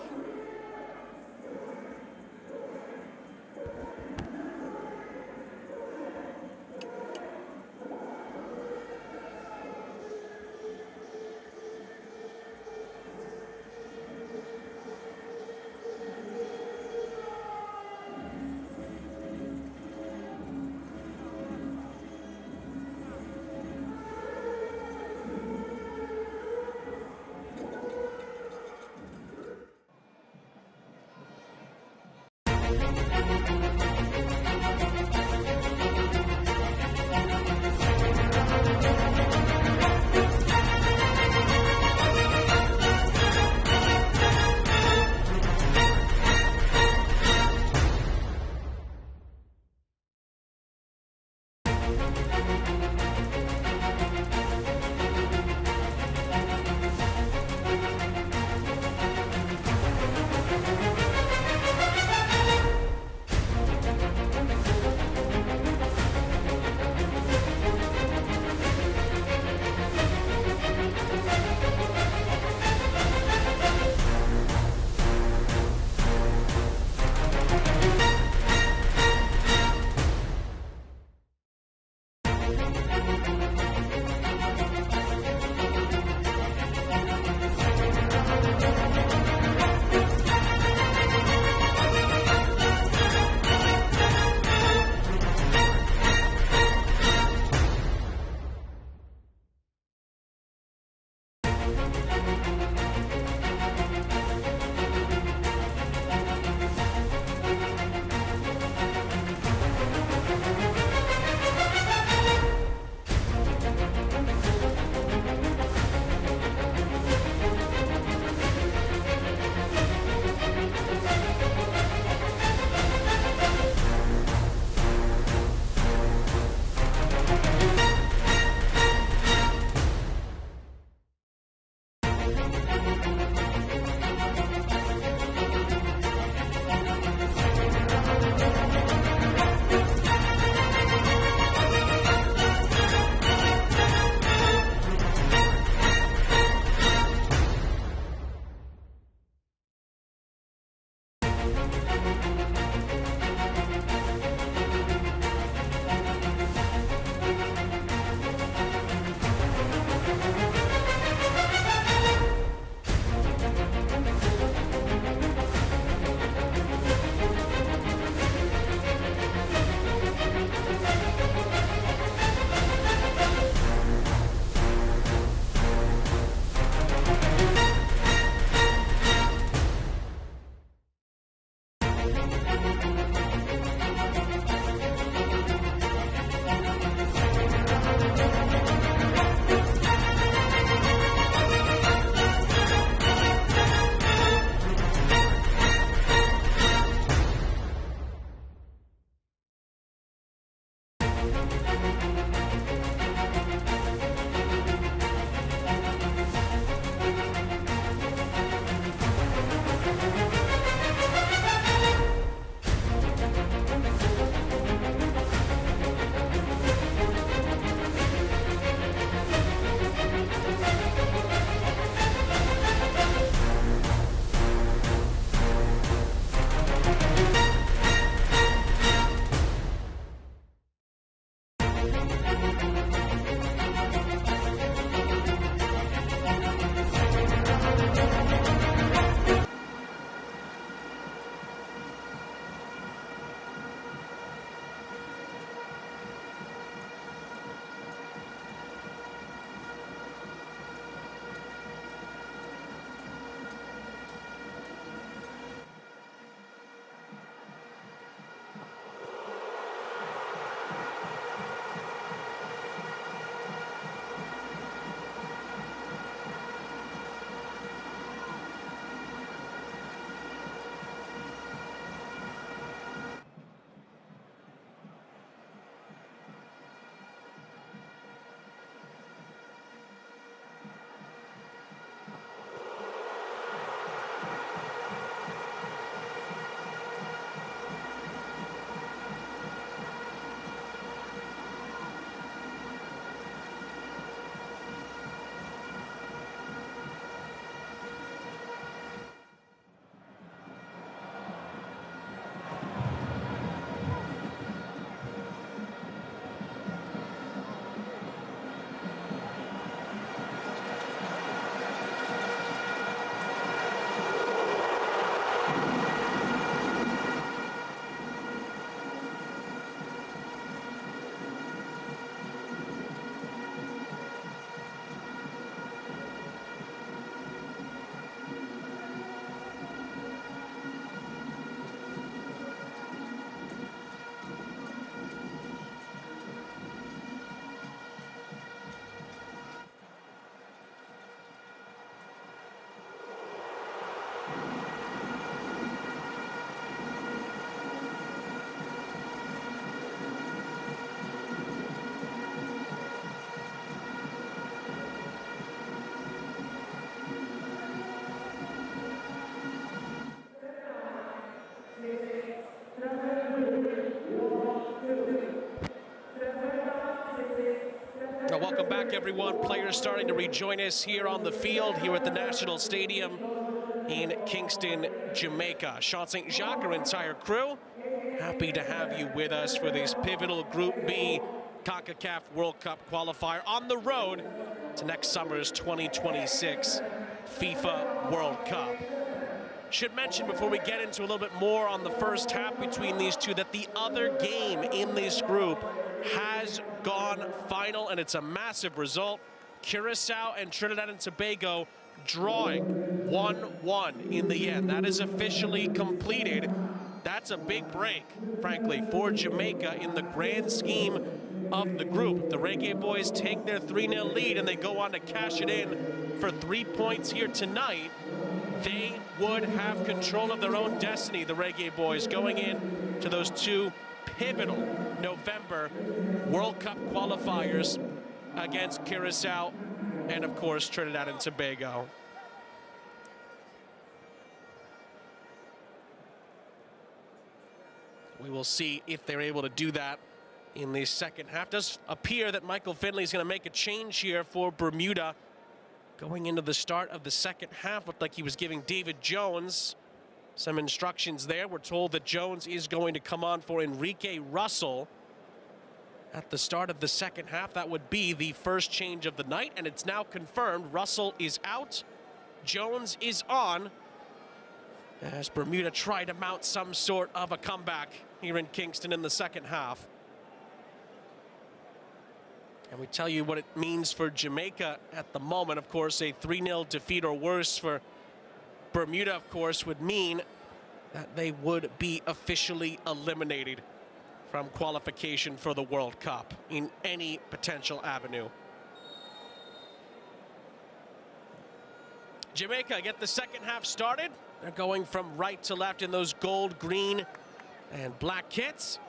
Welcome back, everyone. Players starting to rejoin us here on the field, here at the National Stadium in Kingston, Jamaica. Sean St. Jacques, our entire crew, happy to have you with us for this pivotal Group B Concacaf World Cup qualifier on the road to next summer's 2026 FIFA World Cup. Should mention before we get into a little bit more on the first half between these two that the other game in this group has gone final, and it's a massive result. Curacao and Trinidad and Tobago drawing 1-1 in the end. That is officially completed. That's a big break, frankly, for Jamaica in the grand scheme of the group. The Reggae Boys take their 3-0 lead and they go on to cash it in for 3 points here tonight. They would have control of their own destiny, the Reggae Boys, going in to those two pivotal November World Cup qualifiers against Curacao and, of course, Trinidad and Tobago. We will see if they're able to do that in the second half. Does appear that Michael Finley is going to make a change here for Bermuda. Going into the start of the second half, looked like he was giving David Jones some instructions there. We're told that Jones is going to come on for Enrique Russell at the start of the second half. That would be the first change of the night, and it's now confirmed. Russell is out, Jones is on, as Bermuda try to mount some sort of a comeback here in Kingston in the second half. And we tell you what it means for Jamaica at the moment. Of course, a 3-0 defeat or worse for Bermuda, of course, would mean that they would be officially eliminated from qualification for the World Cup in any potential avenue. Jamaica get the second half started. They're going from right to left in those gold, green, and black kits.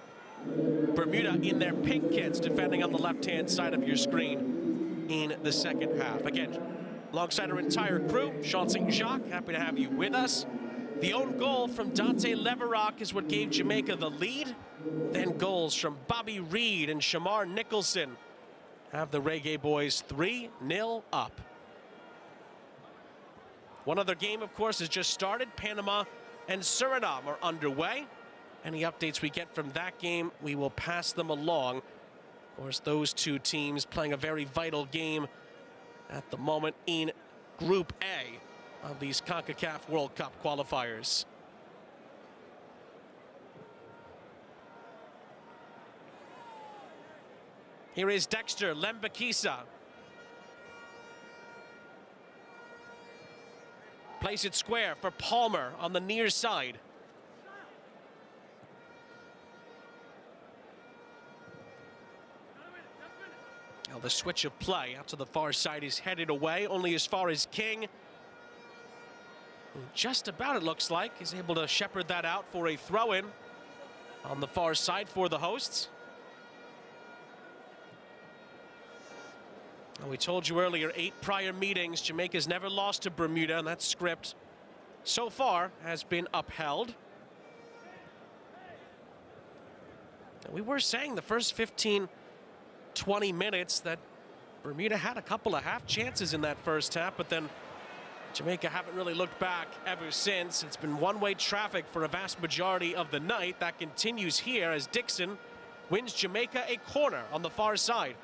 Bermuda in their pink kits, defending on the left-hand side of your screen in the second half. Again, alongside our entire crew, Sean St. Jacques, happy to have you with us. The own goal from Dante Leverock is what gave Jamaica the lead. Then goals from Bobby Reed and Shamar Nicholson have the Reggae Boys 3-0 up. One other game, of course, has just started. Panama and Suriname are underway. Any updates we get from that game, we will pass them along Of course, those two teams playing a very vital game at the moment in Group A of these Concacaf World Cup qualifiers. Here is Dexter Lembakisa. Plays it square for Palmer on the near side. Now the switch of play out to the far side is headed away, only as far as King. Who just about, it looks like, is able to shepherd that out for a throw-in on the far side for the hosts. Now, we told you earlier, 8 prior meetings. Jamaica's never lost to Bermuda, and that script so far has been upheld. And we were saying the first 15 20 minutes that Bermuda had a couple of half chances in that first half, but then Jamaica haven't really looked back ever since. It's been one-way traffic for a vast majority of the night. That continues here as Dixon wins Jamaica a corner on the far side.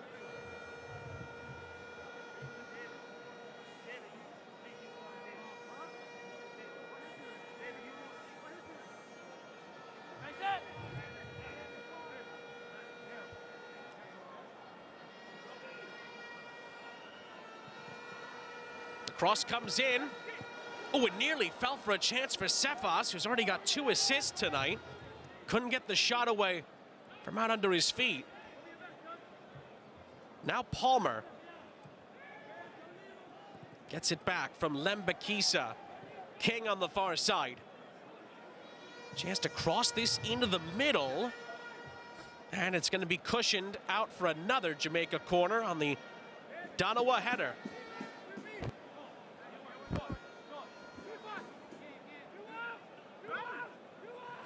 Cross comes in. Oh, it nearly fell for a chance for Cephas, who's already got 2 assists tonight. Couldn't get the shot away from out under his feet. Now Palmer gets it back from Lembakisa. King on the far side. Chance to cross this into the middle. And it's going to be cushioned out for another Jamaica corner on the Donawa header.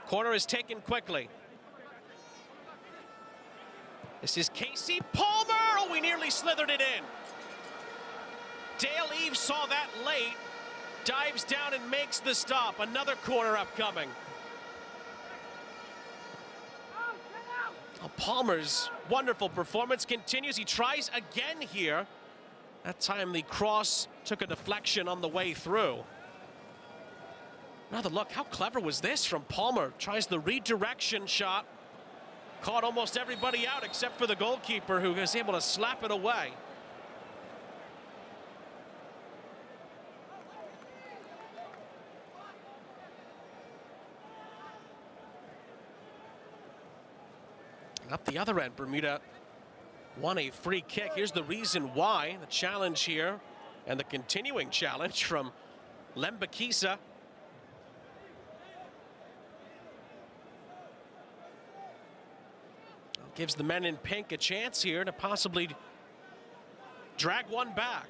Corner is taken quickly. This is Casey Palmer. Oh, we nearly slithered it in. Dale Eves saw that late. Dives down and makes the stop. Another corner upcoming. Oh, Palmer's wonderful performance continues. He tries again here. That time the cross took a deflection on the way through. Another look. How clever was this from Palmer? Tries the redirection shot. Caught almost everybody out except for the goalkeeper, who was able to slap it away. And up the other end, Bermuda won a free kick. Here's the reason why. The challenge here, and the continuing challenge from Lembakisa. Gives the men in pink a chance here to possibly drag one back.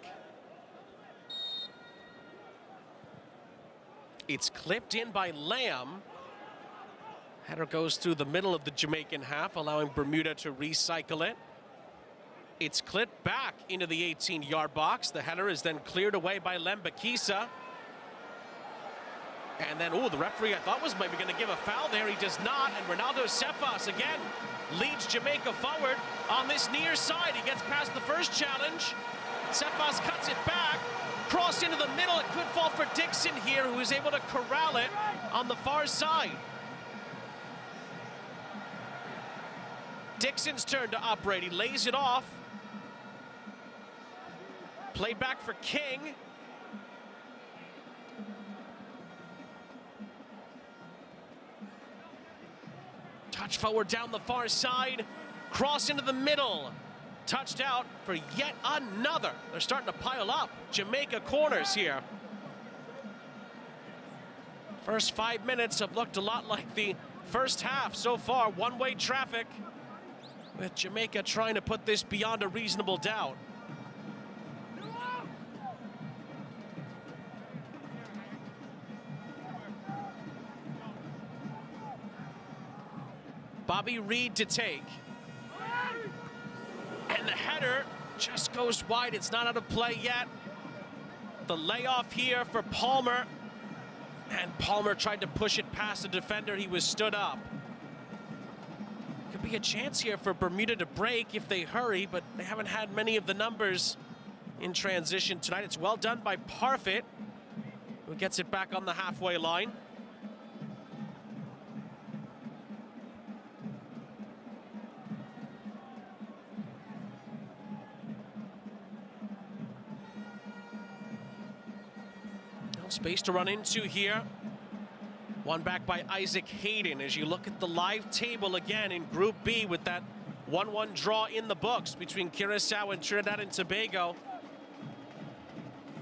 It's clipped in by Lamb. Header goes through the middle of the Jamaican half, allowing Bermuda to recycle it. It's clipped back into the 18-yard box. The header is then cleared away by Lembakisa. And then, oh, the referee I thought was maybe going to give a foul there. He does not. And Ronaldo Cephas again leads Jamaica forward on this near side. He gets past the first challenge. Cephas cuts it back. Cross into the middle. It could fall for Dixon here, who is able to corral it on the far side. Dixon's turn to operate. He lays it off. Play back for King. Touch forward down the far side. Cross into the middle. Touched out for yet another. They're starting to pile up Jamaica corners here. First 5 minutes have looked a lot like the first half so far. One-way traffic, with Jamaica trying to put this beyond a reasonable doubt. Bobby Reed to take. And the header just goes wide. It's not out of play yet. The layoff here for Palmer. And Palmer tried to push it past the defender. He was stood up. Could be a chance here for Bermuda to break if they hurry, but they haven't had many of the numbers in transition tonight. It's well done by Parfit, who gets it back on the halfway line. No space to run into here. One back by Isaac Hayden. As you look at the live table again in Group B with that 1-1 draw in the books between Curacao and Trinidad and Tobago.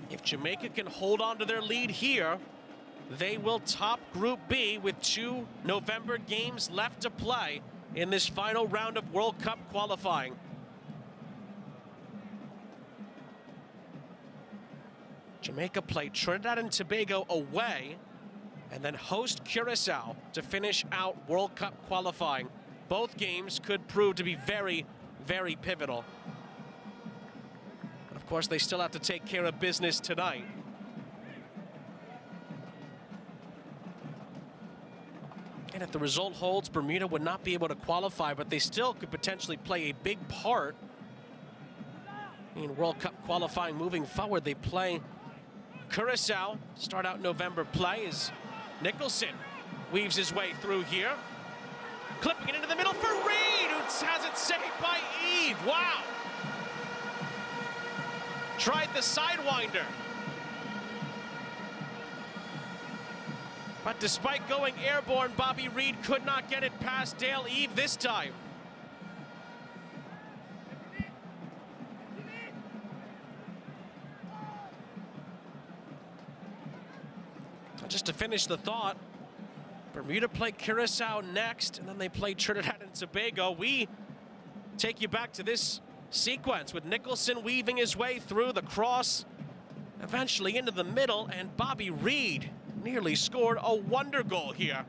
If Jamaica can hold on to their lead here, they will top Group B with 2 November games left to play in this final round of World Cup qualifying. Jamaica play Trinidad and Tobago away and then host Curacao to finish out World Cup qualifying. Both games could prove to be very, very pivotal. Of course, they still have to take care of business tonight. And if the result holds, Bermuda would not be able to qualify, but they still could potentially play a big part in World Cup qualifying moving forward. They play Curacao, start out November play as Nicholson weaves his way through here. Clipping it into the middle for Reed, who has it saved by Eve. Wow. Tried the sidewinder. But despite going airborne, Bobby Reed could not get it past Dale Eve this time. Just to finish the thought, Bermuda play Curacao next, and then they play Trinidad and Tobago. We take you back to this sequence with Nicholson weaving his way through the cross, eventually into the middle, and Bobby Reed nearly scored a wonder goal here.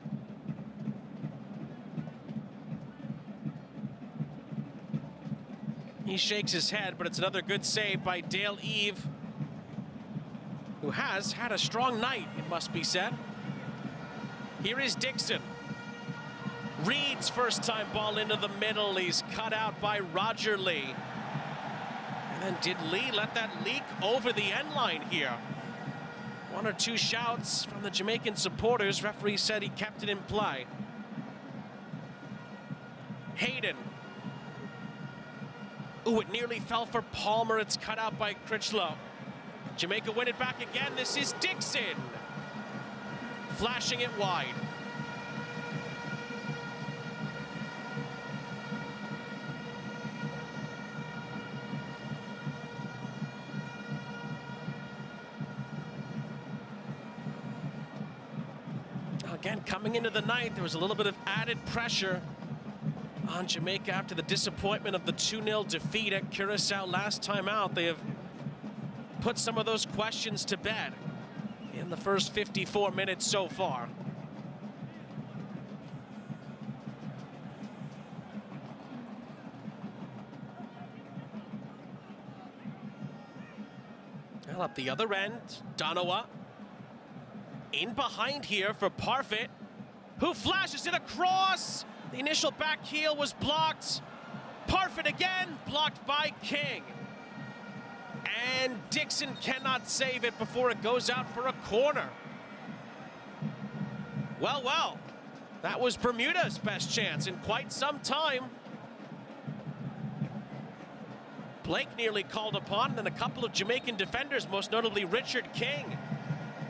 He shakes his head, but it's another good save by Dale Eve, who has had a strong night, it must be said. Here is Dixon. Reed's first time ball into the middle. He's cut out by Roger Lee. And then did Lee let that leak over the end line here? 1 or 2 shouts from the Jamaican supporters. Referee said he kept it in play. Hayden. Ooh, it nearly fell for Palmer. It's cut out by Critchlow. Jamaica win it back again. This is Dixon. Flashing it wide. Again, coming into the night, there was a little bit of added pressure on Jamaica after the disappointment of the 2-0 defeat at Curacao last time out. They have put some of those questions to bed in the first 54 minutes so far. Well, up the other end, Donowa in behind here for Parfit, who flashes it across. The initial back heel was blocked. Parfit again, blocked by King. And Dixon cannot save it before it goes out for a corner. Well, well, that was Bermuda's best chance in quite some time. Blake nearly called upon, and then a couple of Jamaican defenders, most notably Richard King,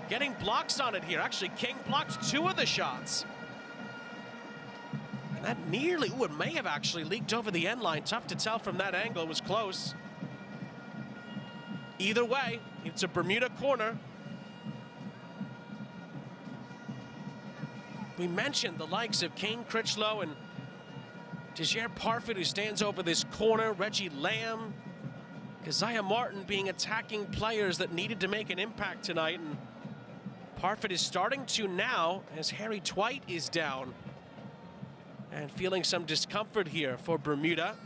getting blocks on it here. Actually, King blocked 2 of the shots. And that nearly, ooh, it may have actually leaked over the end line. Tough to tell from that angle, it was close. Either way, it's a Bermuda corner. We mentioned the likes of Kane Critchlow and Desir Parfit, who stands over this corner, Reggie Lamb, Keziah Martin being attacking players that needed to make an impact tonight. And Parfit is starting to now as Harry Twite is down and feeling some discomfort here for Bermuda.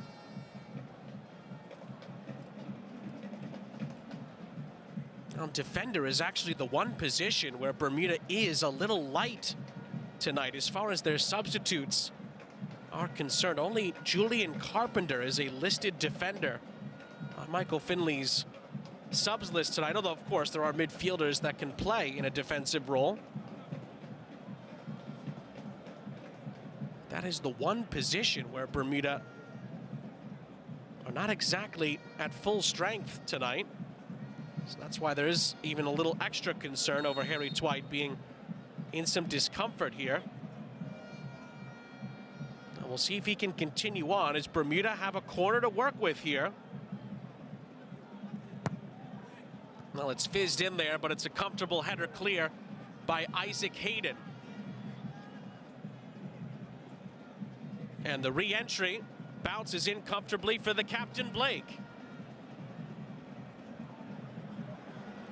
Now, defender is actually the one position where Bermuda is a little light tonight as far as their substitutes are concerned. Only Julian Carpenter is a listed defender on Michael Finley's subs list tonight, although of course there are midfielders that can play in a defensive role. That is the one position where Bermuda are not exactly at full strength tonight. So that's why there is even a little extra concern over Harry Twite being in some discomfort here. And we'll see if he can continue on as Bermuda have a corner to work with here. Well, it's fizzed in there, but it's a comfortable header clear by Isaac Hayden. And the re-entry bounces in comfortably for the captain, Blake,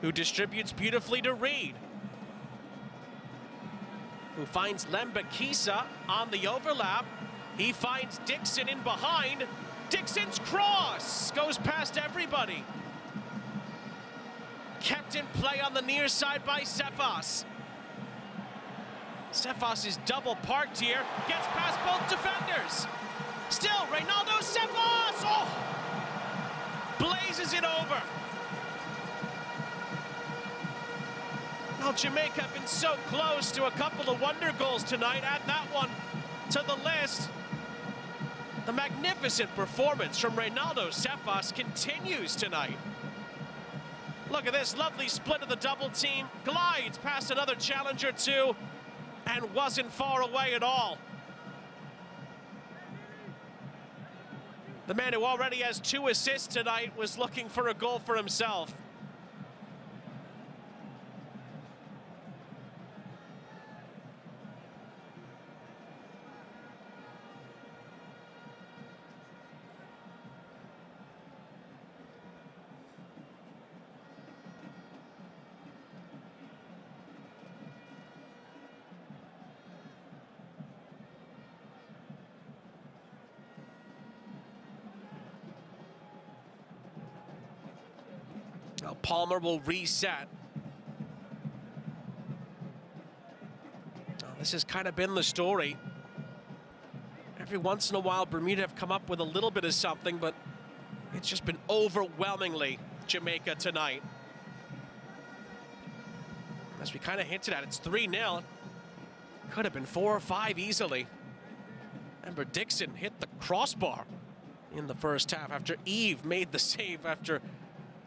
who distributes beautifully to Reed, who finds Lembakisa on the overlap. He finds Dixon in behind. Dixon's cross goes past everybody. Kept in play on the near side by Cephas. Cephas is double parked here, gets past both defenders. Still, Reynaldo Cephas! Oh! Blazes it over. Well, Jamaica have been so close to a couple of wonder goals tonight. Add that one to the list. The magnificent performance from Reynaldo Cephas continues tonight. Look at this lovely split of the double team. Glides past another challenge or two and wasn't far away at all. The man who already has 2 assists tonight was looking for a goal for himself. Now Palmer will reset. This has kind of been the story. Every once in a while, Bermuda have come up with a little bit of something, but it's just been overwhelmingly Jamaica tonight. As we kind of hinted at, it's 3-0. Could have been 4 or 5 easily. Remember, Dixon hit the crossbar in the first half after Eve made the save after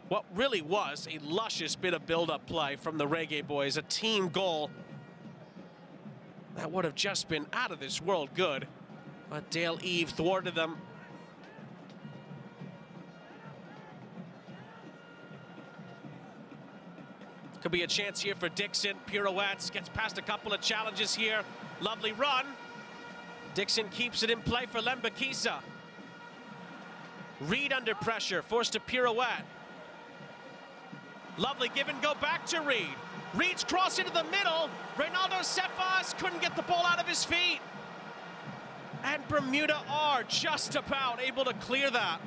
what really was a luscious bit of build-up play from the Reggae Boys, a team goal that would have just been out of this world good, but Dale Eve thwarted them. Could be a chance here for Dixon. Pirouettes, gets past a couple of challenges here. Lovely run. Dixon keeps it in play for Lembakisa. Reed under pressure, forced to pirouette. Lovely give and go back to Reed. Reed's cross into the middle. Reynaldo Cephas couldn't get the ball out of his feet. And Bermuda are just about able to clear that.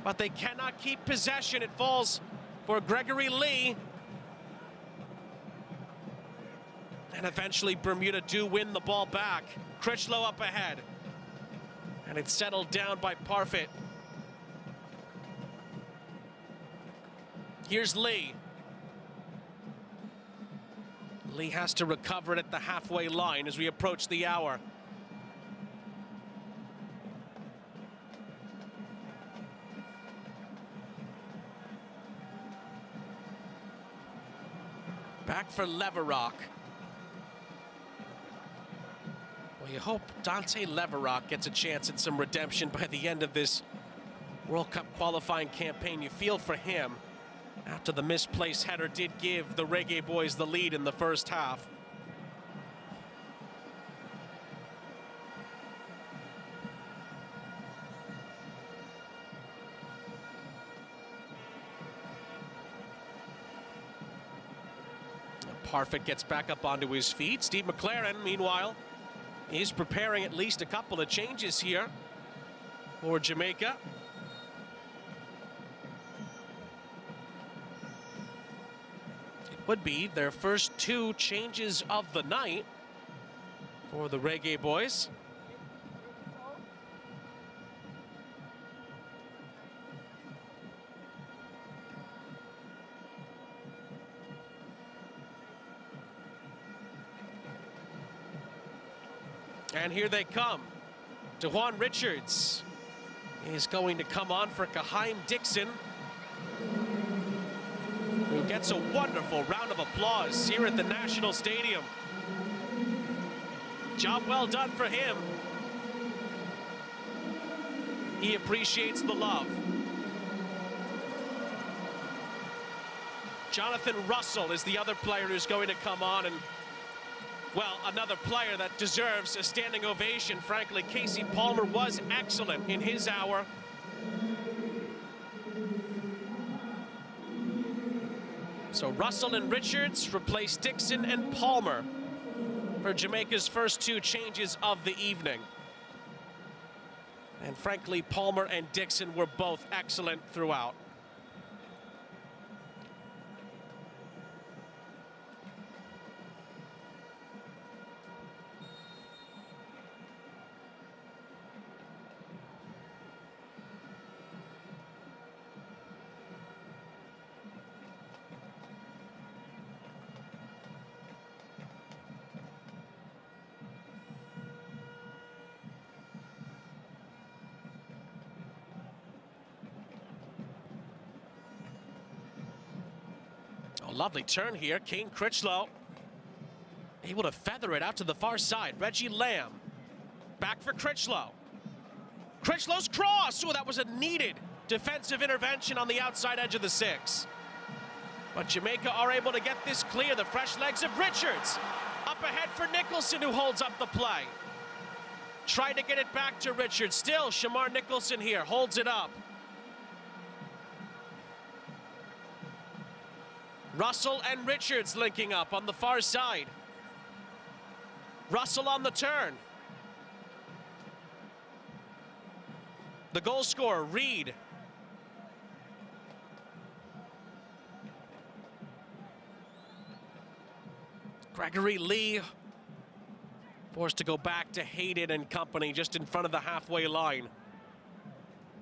But they cannot keep possession. It falls for Gregory Lee. And eventually Bermuda do win the ball back. Critchlow up ahead. And it's settled down by Parfit. Here's Lee. Lee has to recover it at the halfway line as we approach the hour. Back for Leverock. Well, you hope Dante Leverock gets a chance at some redemption by the end of this World Cup qualifying campaign. You feel for him after the misplaced header did give the Reggae Boys the lead in the first half. Parfit gets back up onto his feet. Steve McLaren, meanwhile, is preparing at least a couple of changes here for Jamaica. Would be their first 2 changes of the night for the Reggae Boys. And here they come. DeJuan Richards is going to come on for Kaheim Dixon, who gets a wonderful round of applause here at the National Stadium. Job well done for him. He appreciates the love. Jonathan Russell is the other player who's going to come on, and, well, another player that deserves a standing ovation. Frankly, Casey Palmer was excellent in his hour. So Russell and Richards replace Dixon and Palmer for Jamaica's first two changes of the evening. And frankly, Palmer and Dixon were both excellent throughout. A lovely turn here. Kane Critchlow able to feather it out to the far side. Reggie Lamb back for Critchlow. Critchlow's cross. Oh, that was a needed defensive intervention on the outside edge of the 6. But Jamaica are able to get this clear. The fresh legs of Richards. Up ahead for Nicholson, who holds up the play. Tried to get it back to Richards. Still, Shamar Nicholson here holds it up. Russell and Richards linking up on the far side. Russell on the turn. The goal scorer, Reed. Gregory Lee forced to go back to Hayden and company just in front of the halfway line.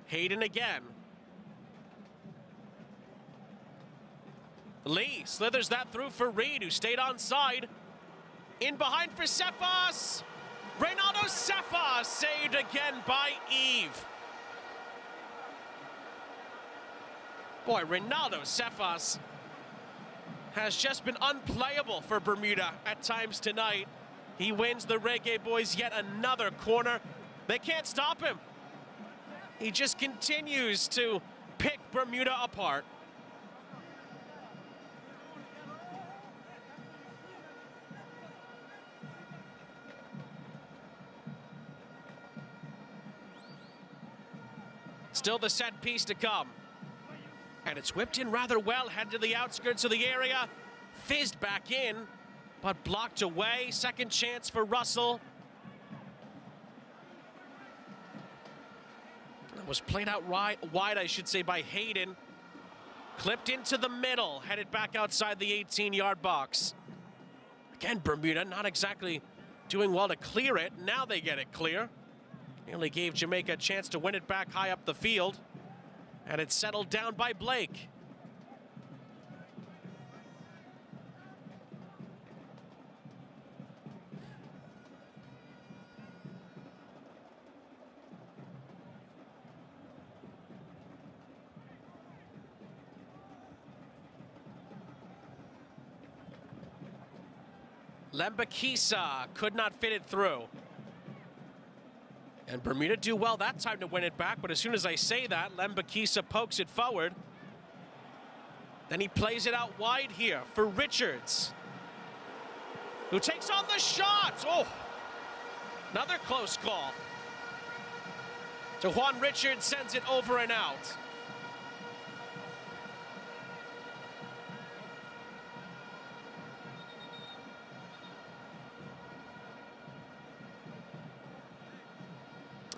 Hayden again. Lee slithers that through for Reed, who stayed onside. In behind for Cephas. Reynaldo Cephas saved again by Eve. Boy, Reynaldo Cephas has just been unplayable for Bermuda at times tonight. He wins the Reggae Boys yet another corner. They can't stop him. He just continues to pick Bermuda apart. Still the set piece to come. And it's whipped in rather well, headed to the outskirts of the area. Fizzed back in, but blocked away. Second chance for Russell. That was played out wide, I should say, by Hayden. Clipped into the middle, headed back outside the 18-yard box. Again, Bermuda not exactly doing well to clear it. Now they get it clear. Nearly gave Jamaica a chance to win it back high up the field. And it's settled down by Blake. Lembakisa could not fit it through. And Bermuda do well that time to win it back, but as soon as I say that, Lembakisa pokes it forward. Then he plays it out wide here for Richards, who takes on the shot. Oh, another close call. DeJuan Richards sends it over and out.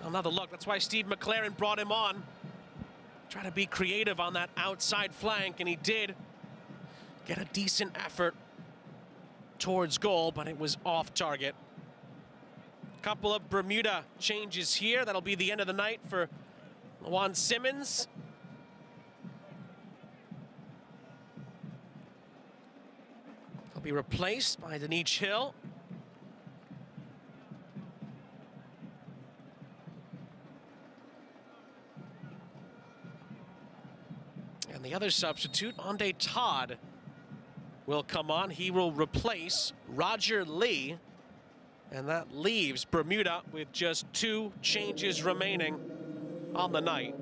Another look. That's why Steve McLaren brought him on. Try to be creative on that outside flank, and he did get a decent effort towards goal, but it was off target. Couple of Bermuda changes here. That'll be the end of the night for Juan Simmons. He'll be replaced by Denich Hill. And the other substitute, Ande Todd, will come on. He will replace Roger Lee. And that leaves Bermuda with just 2 changes remaining on the night.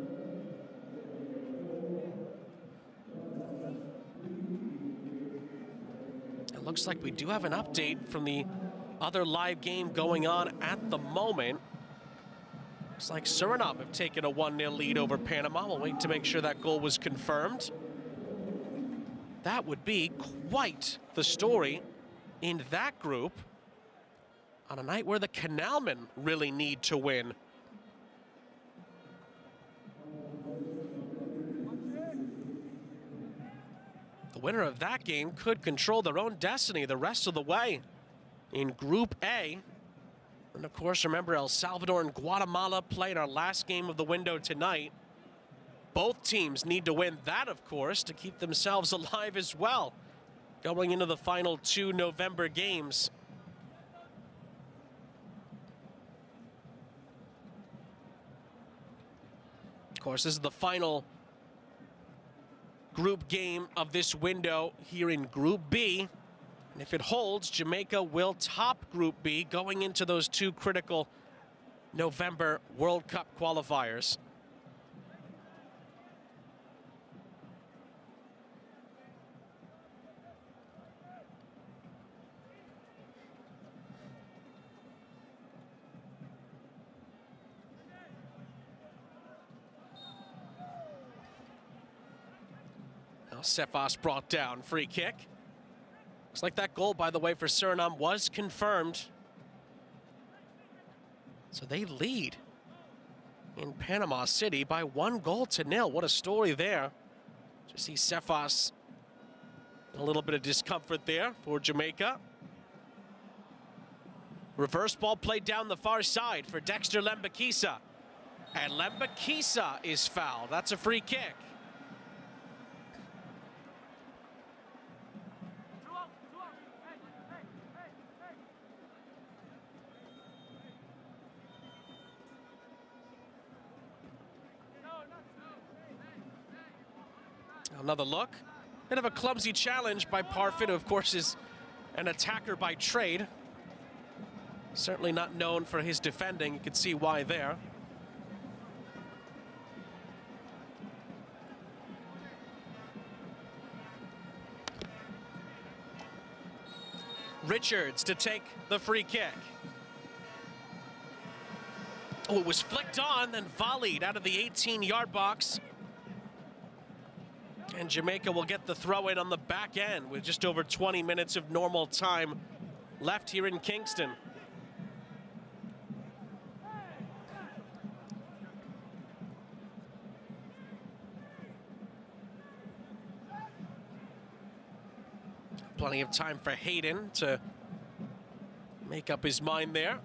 It looks like we do have an update from the other live game going on at the moment. Looks like Suriname have taken a 1-0 lead over Panama. We'll wait to make sure that goal was confirmed. That would be quite the story in that group on a night where the Canalmen really need to win. The winner of that game could control their own destiny the rest of the way in Group A. And of course, remember, El Salvador and Guatemala played our last game of the window tonight. Both teams need to win that, of course, to keep themselves alive as well, going into the final 2 November games. Of course, this is the final group game of this window here in Group B. And if it holds, Jamaica will top Group B going into those 2 critical November World Cup qualifiers. Now Cephas brought down, free kick. Looks like that goal, by the way, for Suriname was confirmed. So they lead in Panama City by 1-0. What a story there. To see Cephas, a little bit of discomfort there for Jamaica. Reverse ball played down the far side for Dexter Lembakisa. And Lembakisa is fouled. That's a free kick. Another look. Bit of a clumsy challenge by Parfit, who of course is an attacker by trade. Certainly not known for his defending. You can see why there. Richards to take the free kick. Oh, it was flicked on, then volleyed out of the 18-yard box. And Jamaica will get the throw in on the back end with just over 20 minutes of normal time left here in Kingston. Plenty of time for Hayden to make up his mind there.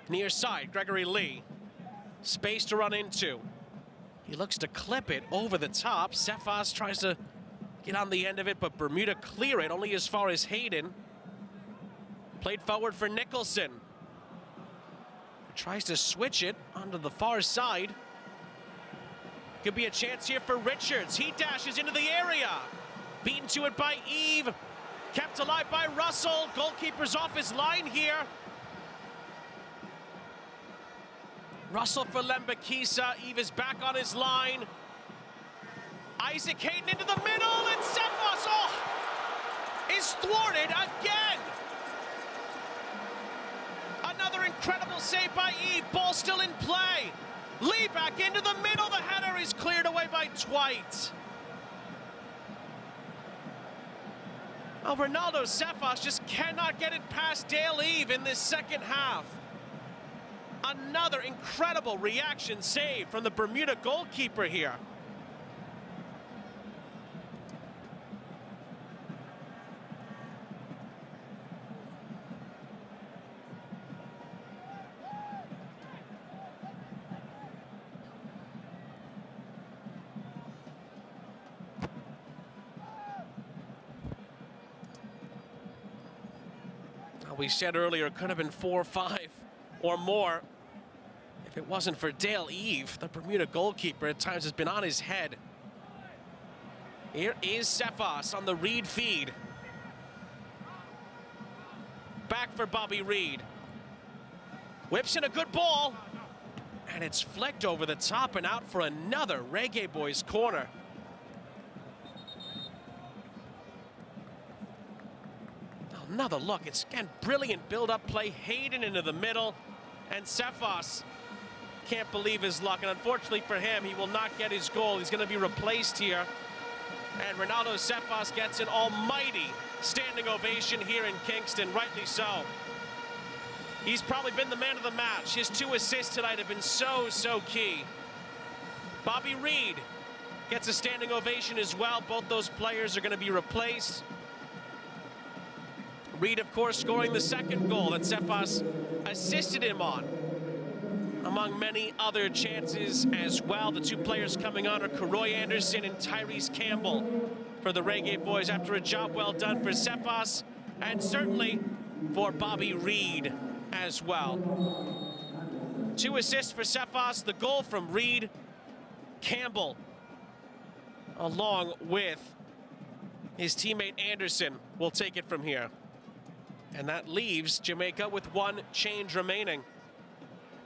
Near side, Gregory Lee. Space to run into. He looks to clip it over the top. Cephas tries to get on the end of it, but Bermuda clear it only as far as Hayden. Played forward for Nicholson. Tries to switch it onto the far side. Could be a chance here for Richards. He dashes into the area. Beaten to it by Eve. Kept alive by Russell. Goalkeeper's off his line here. Russell for Lembakisa. Eve is back on his line. Isaac Hayden into the middle, and Cephas is thwarted again. Another incredible save by Eve. Ball still in play. Lee back into the middle. The header is cleared away by Twite. Oh, Ronaldo Cephas just cannot get it past Dale Eve in this second half. Another incredible reaction save from the Bermuda goalkeeper here. We said earlier it could have been 4-5 or more. If it wasn't for Dale Eve, the Bermuda goalkeeper at times has been on his head. Here is Cephas on the Reed feed. Back for Bobby Reed. Whips in a good ball. And it's flicked over the top and out for another Reggae Boys corner. Another look. It's, again, brilliant build-up play. Hayden into the middle. And Cephas can't believe his luck. And unfortunately for him, he will not get his goal. He's going to be replaced here. And Ronaldo Cephas gets an almighty standing ovation here in Kingston, rightly so. He's probably been the man of the match. His 2 assists tonight have been so key. Bobby Reed gets a standing ovation as well. Both those players are going to be replaced. Reed, of course, scoring the second goal that Cephas assisted him on, among many other chances as well. The 2 players coming on are Karoy Anderson and Tyrese Campbell for the Reggae Boys after a job well done for Cephas, and certainly for Bobby Reed as well. 2 assists for Cephas, the goal from Reed. Campbell, along with his teammate Anderson, will take it from here. And that leaves Jamaica with 1 change remaining.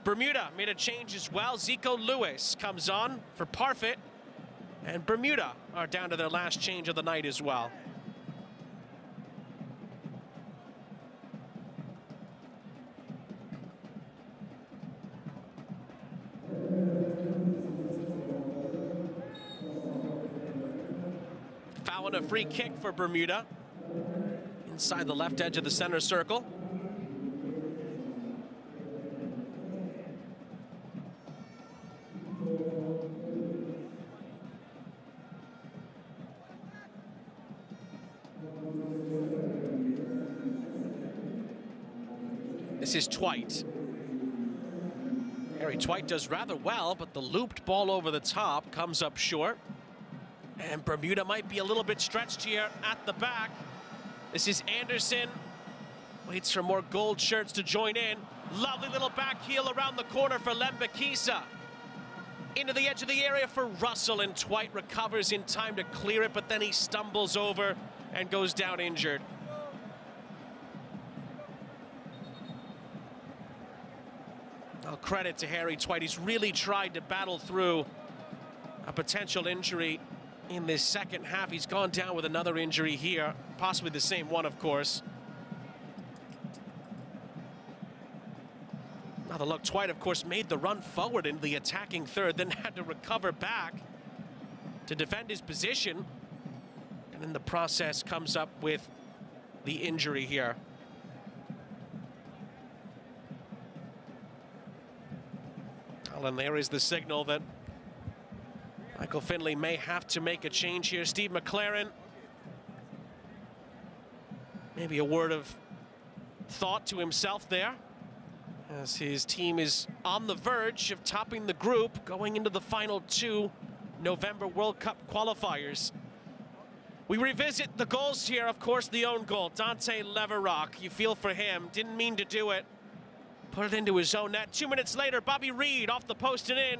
Bermuda made a change as well. Zico Lewis comes on for Parfit. And Bermuda are down to their last change of the night as well. Foul and a free kick for Bermuda. Inside the left edge of the center circle. This is Twite. Harry Twite does rather well, but the looped ball over the top comes up short. And Bermuda might be a little bit stretched here at the back. This is Anderson. Waits for more gold shirts to join in. Lovely little back heel around the corner for Lembekisa. Into the edge of the area for Russell, and Twite recovers in time to clear it, but then he stumbles over and goes down injured. All credit to Harry Twite. He's really tried to battle through a potential injury in this second half. He's gone down with another injury here, possibly the same one, of course. Now the look, Twite, of course, made the run forward into the attacking third, then had to recover back to defend his position, and in the process comes up with the injury here. Well, and there is the signal that Michael Finley may have to make a change here. Steve McLaren, maybe a word of thought to himself there, as his team is on the verge of topping the group going into the final 2 November World Cup qualifiers. We revisit the goals here, of course, the own goal. Dante Leverock, you feel for him, didn't mean to do it. Put it into his own net. 2 minutes later, Bobby Reed off the post and in.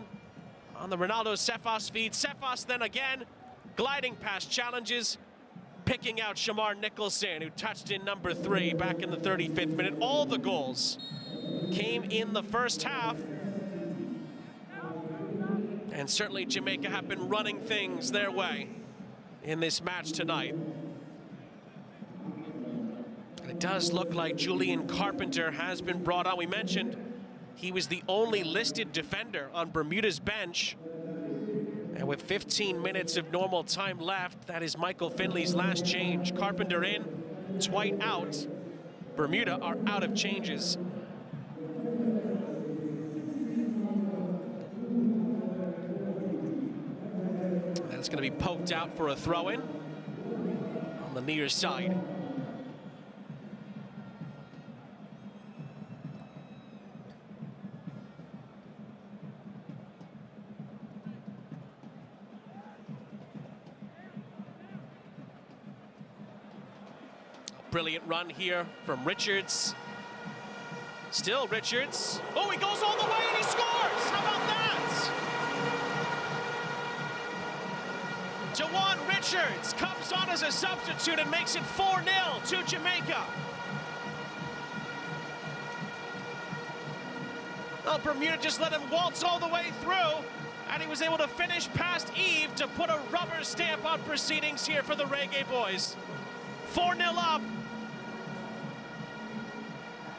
On the Ronaldo Cephas feed. Cephas then again, gliding past challenges, picking out Shamar Nicholson, who touched in number 3 back in the 35th minute. All the goals came in the first half. And certainly Jamaica have been running things their way in this match tonight. And it does look like Julian Carpenter has been brought on. We mentioned he was the only listed defender on Bermuda's bench. And with 15 minutes of normal time left, that is Michael Finley's last change. Carpenter in, Twite out. Bermuda are out of changes. That's going to be poked out for a throw-in on the near side. Brilliant run here from Richards. Still Richards. Oh, he goes all the way and he scores! How about that? Jawan Richards comes on as a substitute and makes it 4-0 to Jamaica. Well, Bermuda just let him waltz all the way through, and he was able to finish past Eve to put a rubber stamp on proceedings here for the Reggae boys. 4-0 up.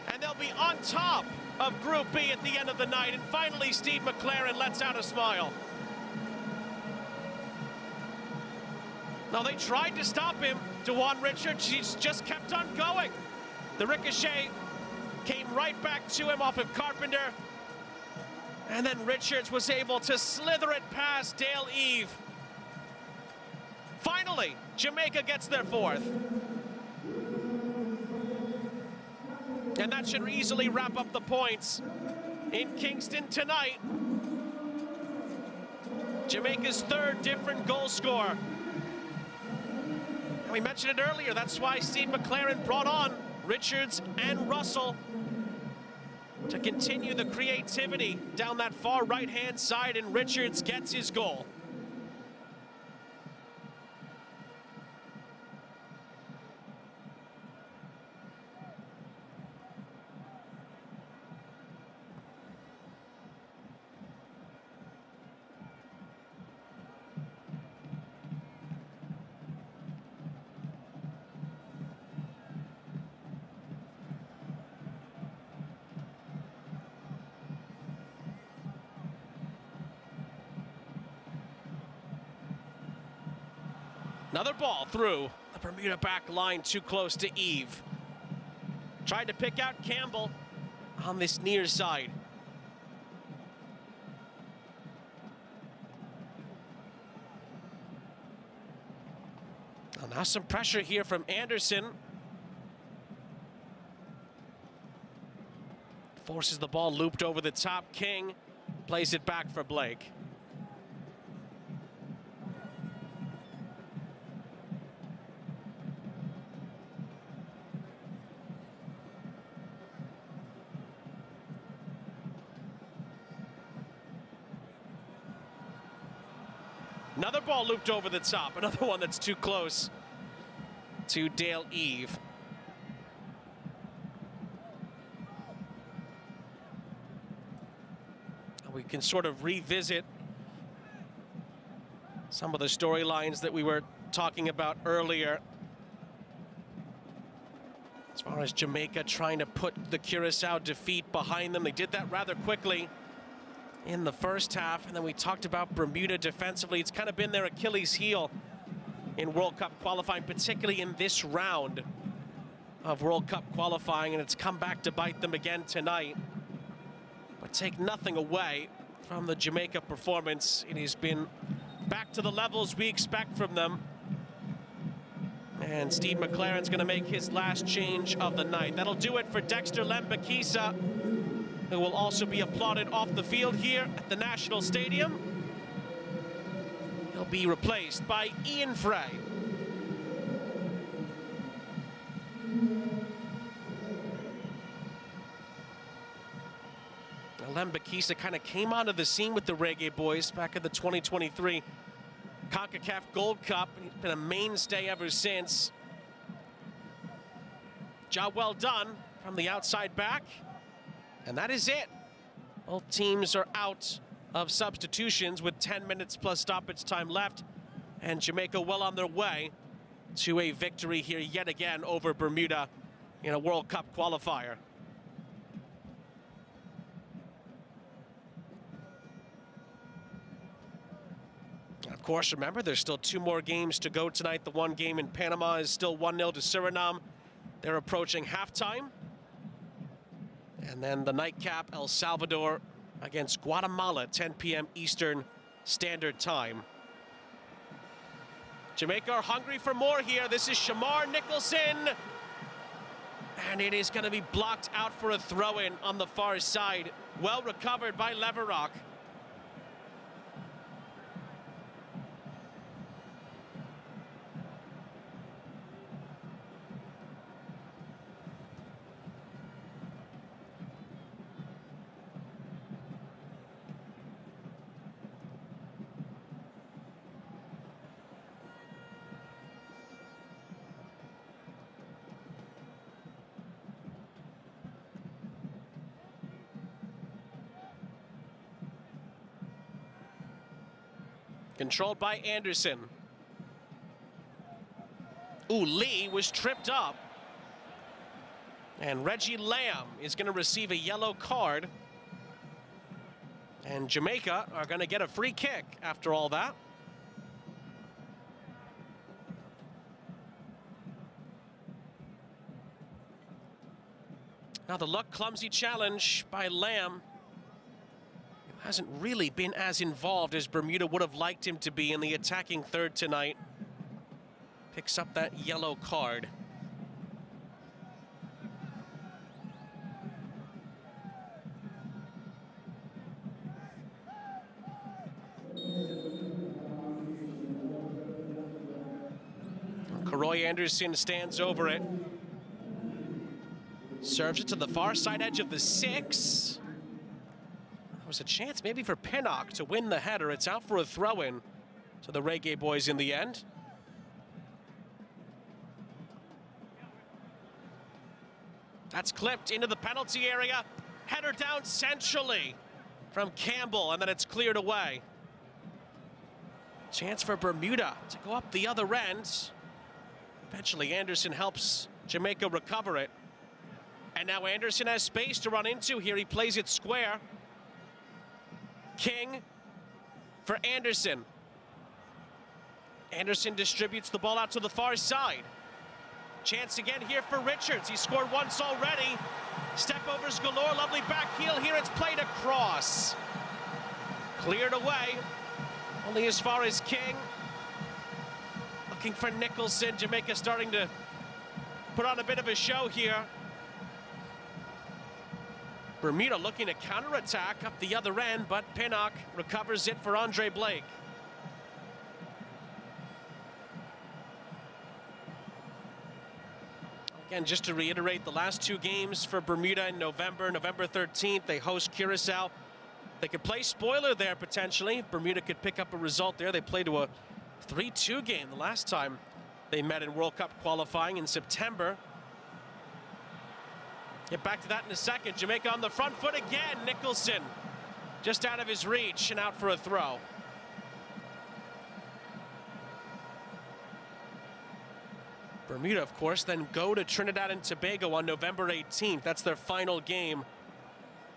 And they'll be on top of Group B at the end of the night. And finally, Steve McLaren lets out a smile. Now, they tried to stop him. Jawan Richards, he's just kept on going. The ricochet came right back to him off of Carpenter. And then Richards was able to slither it past Dale Eve. Finally, Jamaica gets their fourth. And that should easily wrap up the points in Kingston tonight. Jamaica's third different goal scorer. And we mentioned it earlier, that's why Steve McLaren brought on Richards and Russell to continue the creativity down that far right-hand side, and Richards gets his goal. Another ball through the Bermuda back line, too close to Eve. Tried to pick out Campbell on this near side. Well, now some pressure here from Anderson. Forces the ball looped over the top. King plays it back for Blake. Another ball looped over the top. Another one that's too close to Dale Eve. We can sort of revisit some of the storylines that we were talking about earlier. As far as Jamaica trying to put the Curaçao defeat behind them. They did that rather quickly in the first half, and then we talked about Bermuda defensively. It's kind of been their Achilles heel in World Cup qualifying, particularly in this round of World Cup qualifying, and it's come back to bite them again tonight. But take nothing away from the Jamaica performance. It has been back to the levels we expect from them. And Steve McLaren's going to make his last change of the night. That'll do it for Dexter Lembakisa, who will also be applauded off the field here at the National Stadium. He'll be replaced by Ian Frey. Lembakisa kind of came onto the scene with the Reggae boys back in the 2023 Concacaf Gold Cup. He's been a mainstay ever since. Job well done from the outside back. And that is it. Both teams are out of substitutions with 10 minutes plus stoppage time left. And Jamaica well on their way to a victory here yet again over Bermuda in a World Cup qualifier. Of course, remember, there's still 2 more games to go tonight. The one game in Panama is still 1-0 to Suriname. They're approaching halftime. And then the nightcap, El Salvador against Guatemala, 10 p.m. Eastern Standard Time. Jamaica are hungry for more here. This is Shamar Nicholson. And it is going to be blocked out for a throw-in on the far side. Well recovered by Leverock. Controlled by Anderson. Ooh, Lee was tripped up. And Reggie Lamb is going to receive a yellow card. And Jamaica are going to get a free kick after all that. Now the luck clumsy challenge by Lamb. He hasn't really been as involved as Bermuda would have liked him to be in the attacking third tonight. Picks up that yellow card. Roy Anderson stands over it. Serves it to the far side edge of the 6. There was a chance maybe for Pinnock to win the header. It's out for a throw-in to the Reggae boys in the end. That's clipped into the penalty area. Header down centrally from Campbell, and then it's cleared away. Chance for Bermuda to go up the other end. Eventually, Anderson helps Jamaica recover it. And now Anderson has space to run into here. He plays it square. King for Anderson. Anderson distributes the ball out to the far side. Chance again here for Richards. He scored once already. Step-overs galore, lovely back heel here. It's played across. Cleared away. Only as far as King. Looking for Nicholson. Jamaica starting to put on a bit of a show here. Bermuda looking to counterattack up the other end, but Pinnock recovers it for Andre Blake. Again, just to reiterate, the last 2 games for Bermuda in November 13th, they host Curacao. They could play spoiler there potentially. Bermuda could pick up a result there. They played to a 3-2 game the last time they met in World Cup qualifying in September. Get back to that in a second. Jamaica on the front foot again. Nicholson just out of his reach and out for a throw. Bermuda, of course, then go to Trinidad and Tobago on November 18th. That's their final game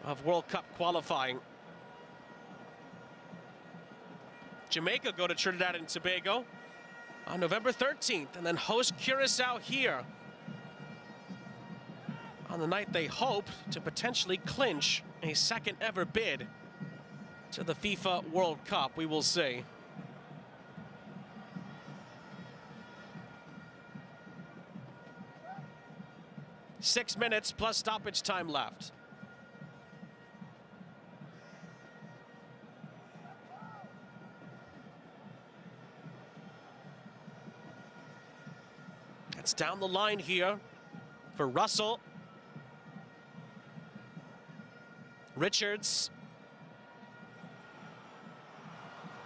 of World Cup qualifying. Jamaica go to Trinidad and Tobago on November 13th and then host Curacao here on the night they hope to potentially clinch a second ever bid to the FIFA World Cup. We will see. Six minutes plus stoppage time left. It's down the line here for Russell. Richards.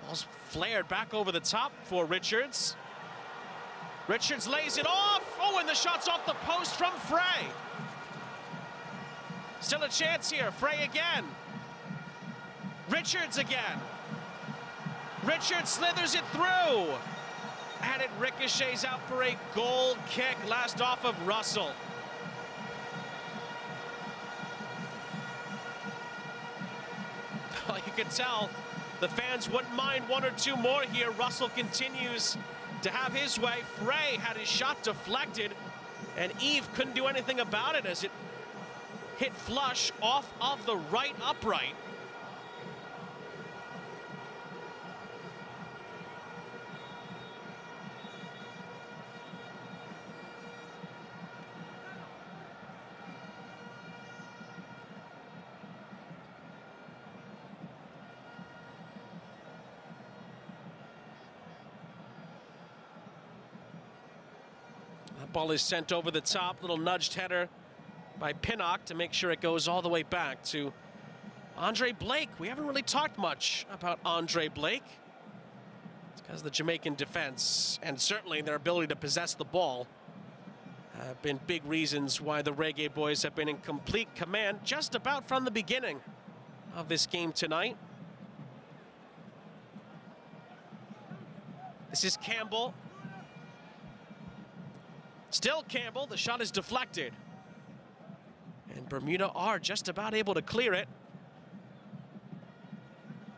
Ball's flared back over the top for Richards. Richards lays it off. Oh, and the shot's off the post from Frey. Still a chance here. Frey again. Richards again. Richards slithers it through. And it ricochets out for a goal kick. Last off of Russell. Well, you can tell the fans wouldn't mind 1 or 2 more here. Russell continues to have his way. Frey had his shot deflected, and Eve couldn't do anything about it as it hit flush off of the right upright. Ball is sent over the top, little nudged header by Pinnock to make sure it goes all the way back to Andre Blake. We haven't really talked much about Andre Blake. It's because the Jamaican defense and certainly their ability to possess the ball have been big reasons why the Reggae boys have been in complete command just about from the beginning of this game tonight. This is Campbell. Still Campbell, the shot is deflected. And Bermuda are just about able to clear it.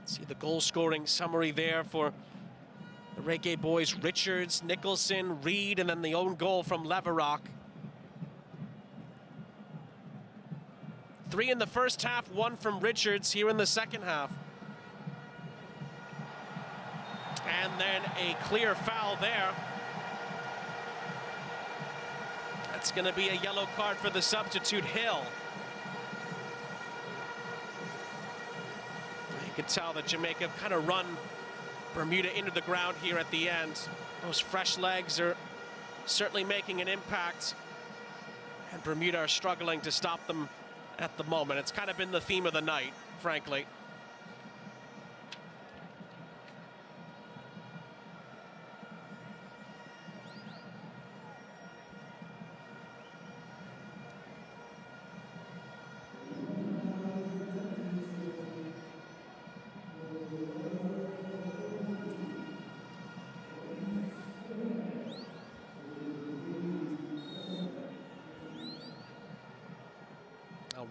See the goal scoring summary there for the Reggae boys: Richards, Nicholson, Reed, and then the own goal from Leverock. 3 in the first half, 1 from Richards here in the second half. And then a clear foul there. That's going to be a yellow card for the substitute, Hill. You could tell that Jamaica kind of run Bermuda into the ground here at the end. Those fresh legs are certainly making an impact, and Bermuda are struggling to stop them at the moment. It's kind of been the theme of the night, frankly.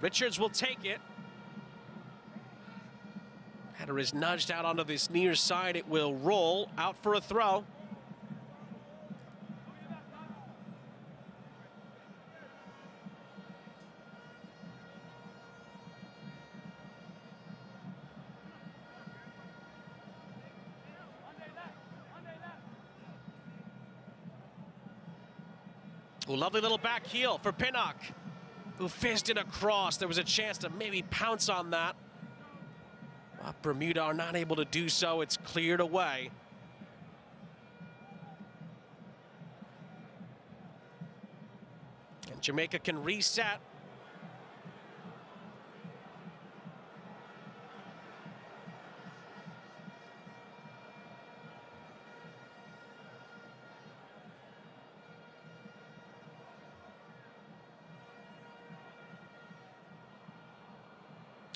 Richards will take it. Header is nudged out onto this near side. It will roll out for a throw. Ooh, lovely little back heel for Pinnock, who fizzed it across. There was a chance to maybe pounce on that. But Bermuda are not able to do so. It's cleared away. And Jamaica can reset.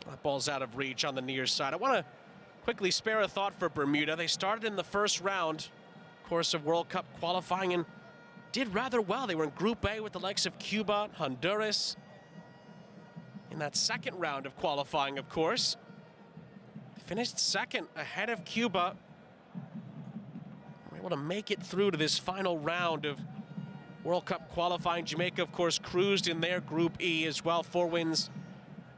That ball's out of reach on the near side. I want to quickly spare a thought for Bermuda. They started in the first round, of course, of World Cup qualifying and did rather well. They were in Group A with the likes of Cuba, Honduras. In that second round of qualifying, of course, finished second ahead of Cuba. They were able to make it through to this final round of World Cup qualifying. Jamaica, of course, cruised in their Group E as well. 4 wins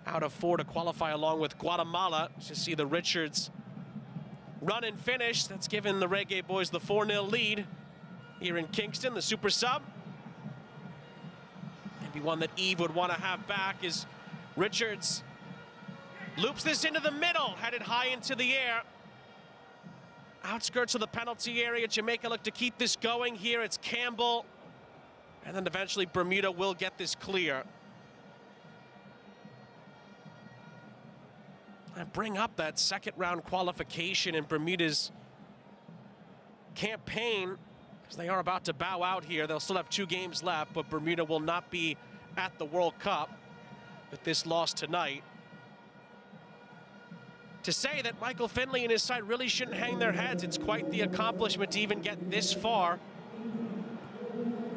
out of 4 to qualify along with Guatemala. To see the Richards run and finish. That's given the Reggae boys the 4-0 lead here in Kingston. The super sub. Maybe one that Eve would want to have back is Richards loops this into the middle, headed high into the air. Outskirts of the penalty area. Jamaica look to keep this going here. It's Campbell. And then eventually Bermuda will get this clear. I bring up that second round qualification in Bermuda's campaign because they are about to bow out here. They'll still have 2 games left, but Bermuda will not be at the World Cup with this loss tonight. To say that Michael Finley and his side really shouldn't hang their heads, it's quite the accomplishment to even get this far.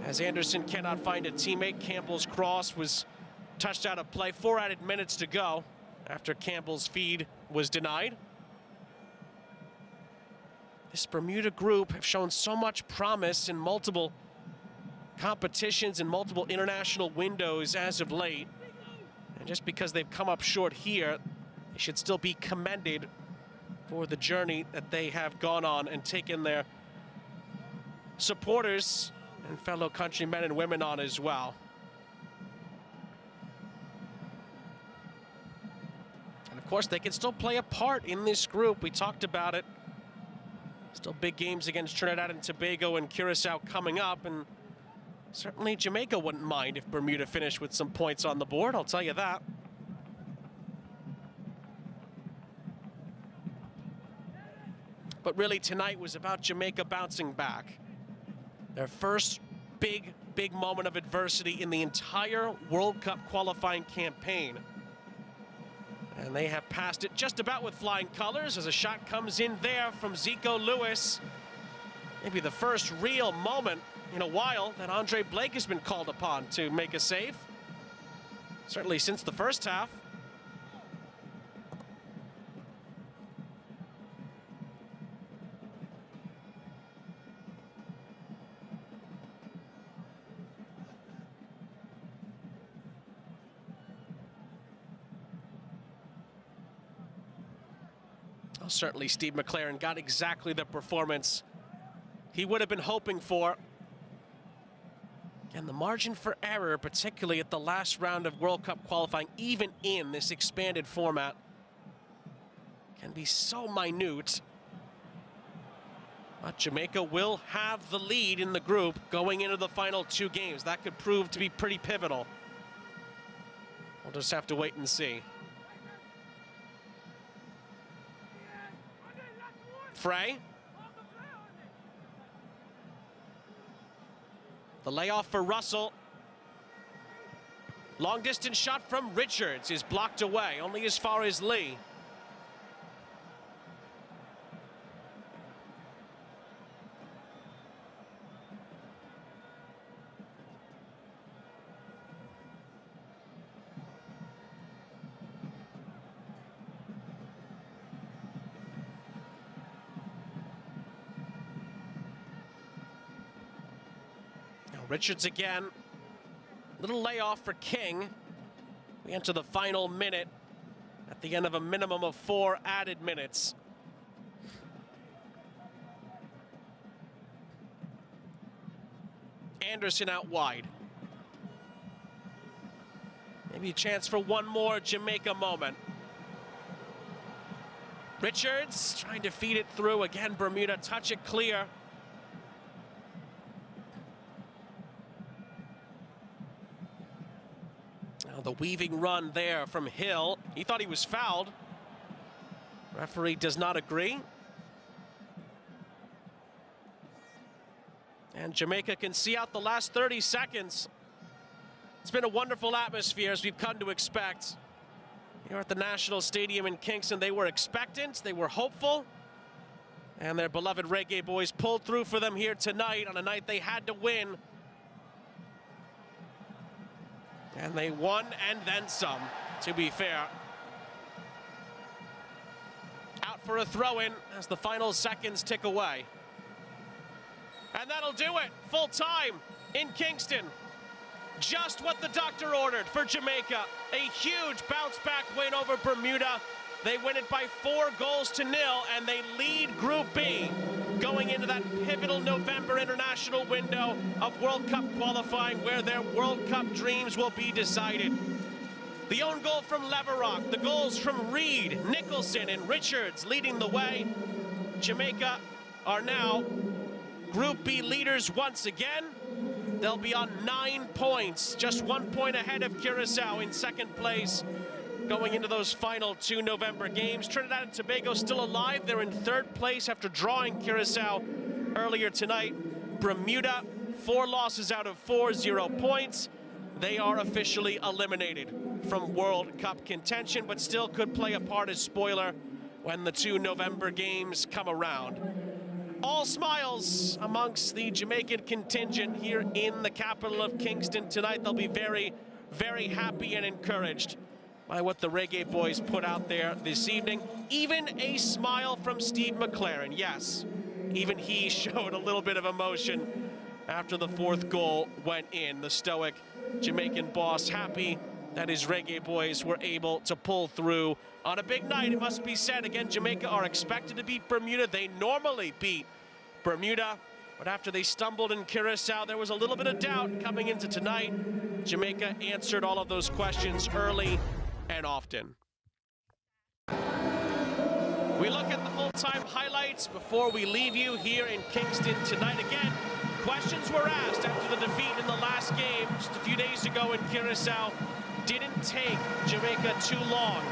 As Anderson cannot find a teammate, Campbell's cross was touched out of play. 4 added minutes to go after Campbell's feed was denied. This Bermuda group have shown so much promise in multiple competitions and multiple international windows as of late. And just because they've come up short here, they should still be commended for the journey that they have gone on and taken their supporters and fellow countrymen and women on as well. Of course, they can still play a part in this group. We talked about it. Still big games against Trinidad and Tobago and Curacao coming up, and certainly Jamaica wouldn't mind if Bermuda finished with some points on the board, I'll tell you that. But really tonight was about Jamaica bouncing back. Their first big moment of adversity in the entire World Cup qualifying campaign. And they have passed it just about with flying colors as a shot comes in there from Zico Lewis. maybe the first real moment in a while that Andre Blake has been called upon to make a save. Certainly since the first half. Well, certainly Steve McLaren got exactly the performance he would have been hoping for. And the margin for error, particularly at the last round of World Cup qualifying, even in this expanded format, can be so minute. But Jamaica will have the lead in the group going into the final two games. That could prove to be pretty pivotal. We'll just have to wait and see. Frey. The layoff for Russell. Long distance shot from Richards is blocked away, only as far as Lee. Richards again. Little layoff for King. We enter the final minute at the end of a minimum of 4 added minutes. Anderson out wide. Maybe a chance for one more Jamaica moment. Richards trying to feed it through. Again, Bermuda touch it clear. The weaving run there from Hill. He thought he was fouled. Referee does not agree. And Jamaica can see out the last 30 seconds. It's been a wonderful atmosphere, as we've come to expect. Here at the National Stadium in Kingston, they were expectant, they were hopeful. And their beloved Reggae Boys pulled through for them here tonight on a night they had to win. And they won and then some, to be fair. Out for a throw-in as the final seconds tick away. And that'll do it. Full time in Kingston. Just what the doctor ordered for Jamaica. A huge bounce-back win over Bermuda. They win it by 4-0 and they lead Group B going into that pivotal November international window of World Cup qualifying, where their World Cup dreams will be decided. The own goal from Leverock, the goals from Reed, Nicholson, and Richards leading the way. Jamaica are now Group B leaders once again. They'll be on 9 points, just 1 point ahead of Curacao in second place going into those final 2 November games. Trinidad and Tobago still alive. They're in 3rd place after drawing Curacao earlier tonight. Bermuda, 4 losses out of 4, 0 points. They are officially eliminated from World Cup contention, but still could play a part as spoiler when the 2 November games come around. All smiles amongst the Jamaican contingent here in the capital of Kingston tonight. They'll be very, very happy and encouraged by what the Reggae Boys put out there this evening. Even a smile from Steve McLaren. Yes, even he showed a little bit of emotion after the 4th goal went in. The stoic Jamaican boss happy that his Reggae Boys were able to pull through on a big night, it must be said. Again, Jamaica are expected to beat Bermuda. They normally beat Bermuda, but after they stumbled in Curacao, there was a little bit of doubt coming into tonight. Jamaica answered all of those questions early and often. We look at the full-time highlights before we leave you here in Kingston tonight. Again, questions were asked after the defeat in the last game just a few days ago in Curacao. Didn't take Jamaica too long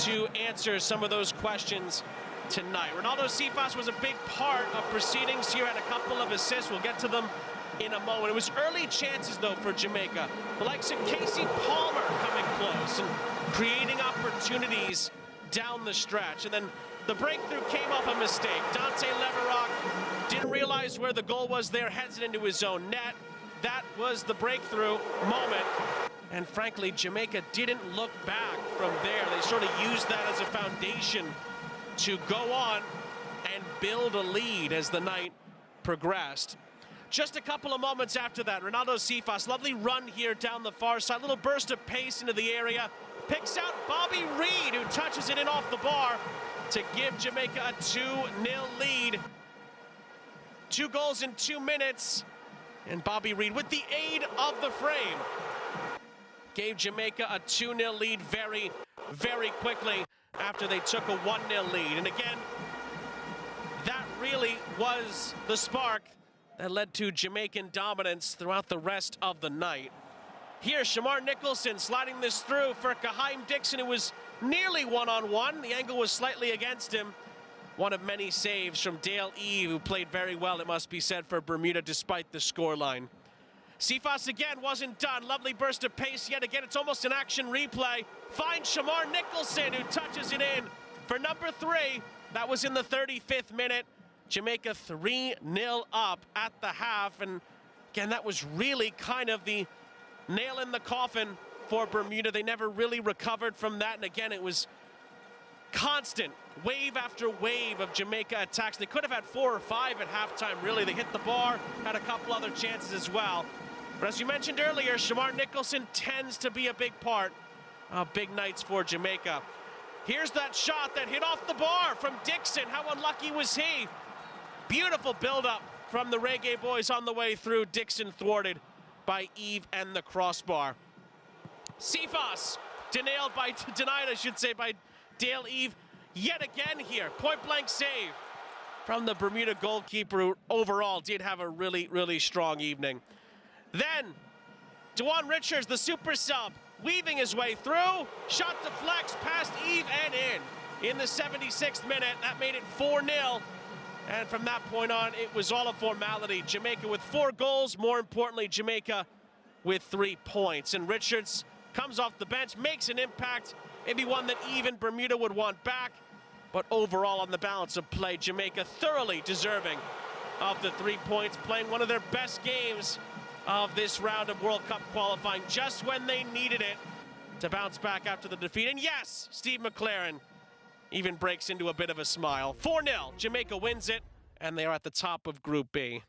to answer some of those questions tonight. Ronaldo Cephas was a big part of proceedings here, had a couple of assists. We'll get to them in a moment. It was early chances, though, for Jamaica. The likes of Casey Palmer coming close and creating opportunities down the stretch. And then the breakthrough came off a mistake. Dante Leverock Didn't realize where the goal was there, heads it into his own net. That was the breakthrough moment. And frankly, Jamaica didn't look back from there. They sort of used that as a foundation to go on and build a lead as the night progressed. Just a couple of moments after that, Ronaldo Cephas, lovely run here down the far side, little burst of pace into the area, picks out Bobby Reed, who touches it in off the bar to give Jamaica a 2-0 lead. 2 goals in 2 minutes, and Bobby Reed, with the aid of the frame, gave Jamaica a 2-0 lead very, very quickly after they took a 1-0 lead. And again, that really was the spark that led to Jamaican dominance throughout the rest of the night. Here, Shamar Nicholson sliding this through for Kaheim Dixon, who was nearly one-on-one. The angle was slightly against him. One of many saves from Dale Eve, who played very well, it must be said, for Bermuda despite the scoreline. Cephas again wasn't done. Lovely burst of pace yet again. It's almost an action replay. Finds Shamar Nicholson, who touches it in for number 3. That was in the 35th minute. Jamaica 3-0 up at the half. And again, that was really kind of the nail in the coffin for Bermuda. They never really recovered from that. And again, it was constant wave after wave of Jamaica attacks. They could have had 4 or 5 at halftime, really. They hit the bar, had a couple other chances as well. But as you mentioned earlier, Shamar Nicholson tends to be a big part of big nights for Jamaica. Here's that shot that hit off the bar from Dixon. How unlucky was he? Beautiful build-up from the Reggae boys on the way through. Dixon thwarted by Eve and the crossbar. Cephas denied, I should say, by Dale Eve yet again here. Point-blank save from the Bermuda goalkeeper, who overall did have a really, really strong evening. Then, Dewan Richards, the super sub, weaving his way through. Shot deflects past Eve and in the 76th minute. That made it 4-0. And from that point on, it was all a formality. Jamaica with 4 goals. More importantly, Jamaica with 3 points. And Richards comes off the bench, makes an impact. Maybe one that even Bermuda would want back. But overall, on the balance of play, Jamaica thoroughly deserving of the 3 points, playing one of their best games of this round of World Cup qualifying, just when they needed it to bounce back after the defeat. And yes, Steve McLaren even breaks into a bit of a smile. 4-0, Jamaica wins it, and they are at the top of Group B.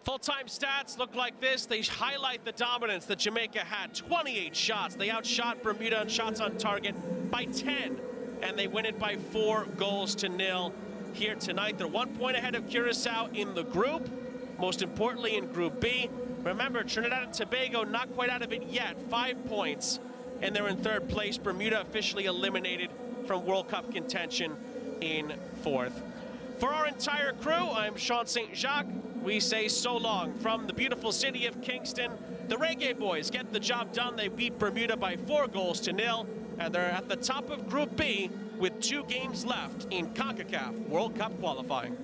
Full-time stats look like this. They highlight the dominance that Jamaica had. 28 shots. They outshot Bermuda in shots on target by 10, and they win it by 4-0 here tonight. They're 1 point ahead of Curacao in the group, most importantly in Group B. Remember, Trinidad and Tobago not quite out of it yet, 5 points, and they're in 3rd place. Bermuda officially eliminated from World Cup contention in 4th. For our entire crew, I'm Sean St. Jacques. We say so long from the beautiful city of Kingston. The Reggae boys get the job done. They beat Bermuda by 4-0, and they're at the top of Group B with 2 games left in Concacaf World Cup qualifying.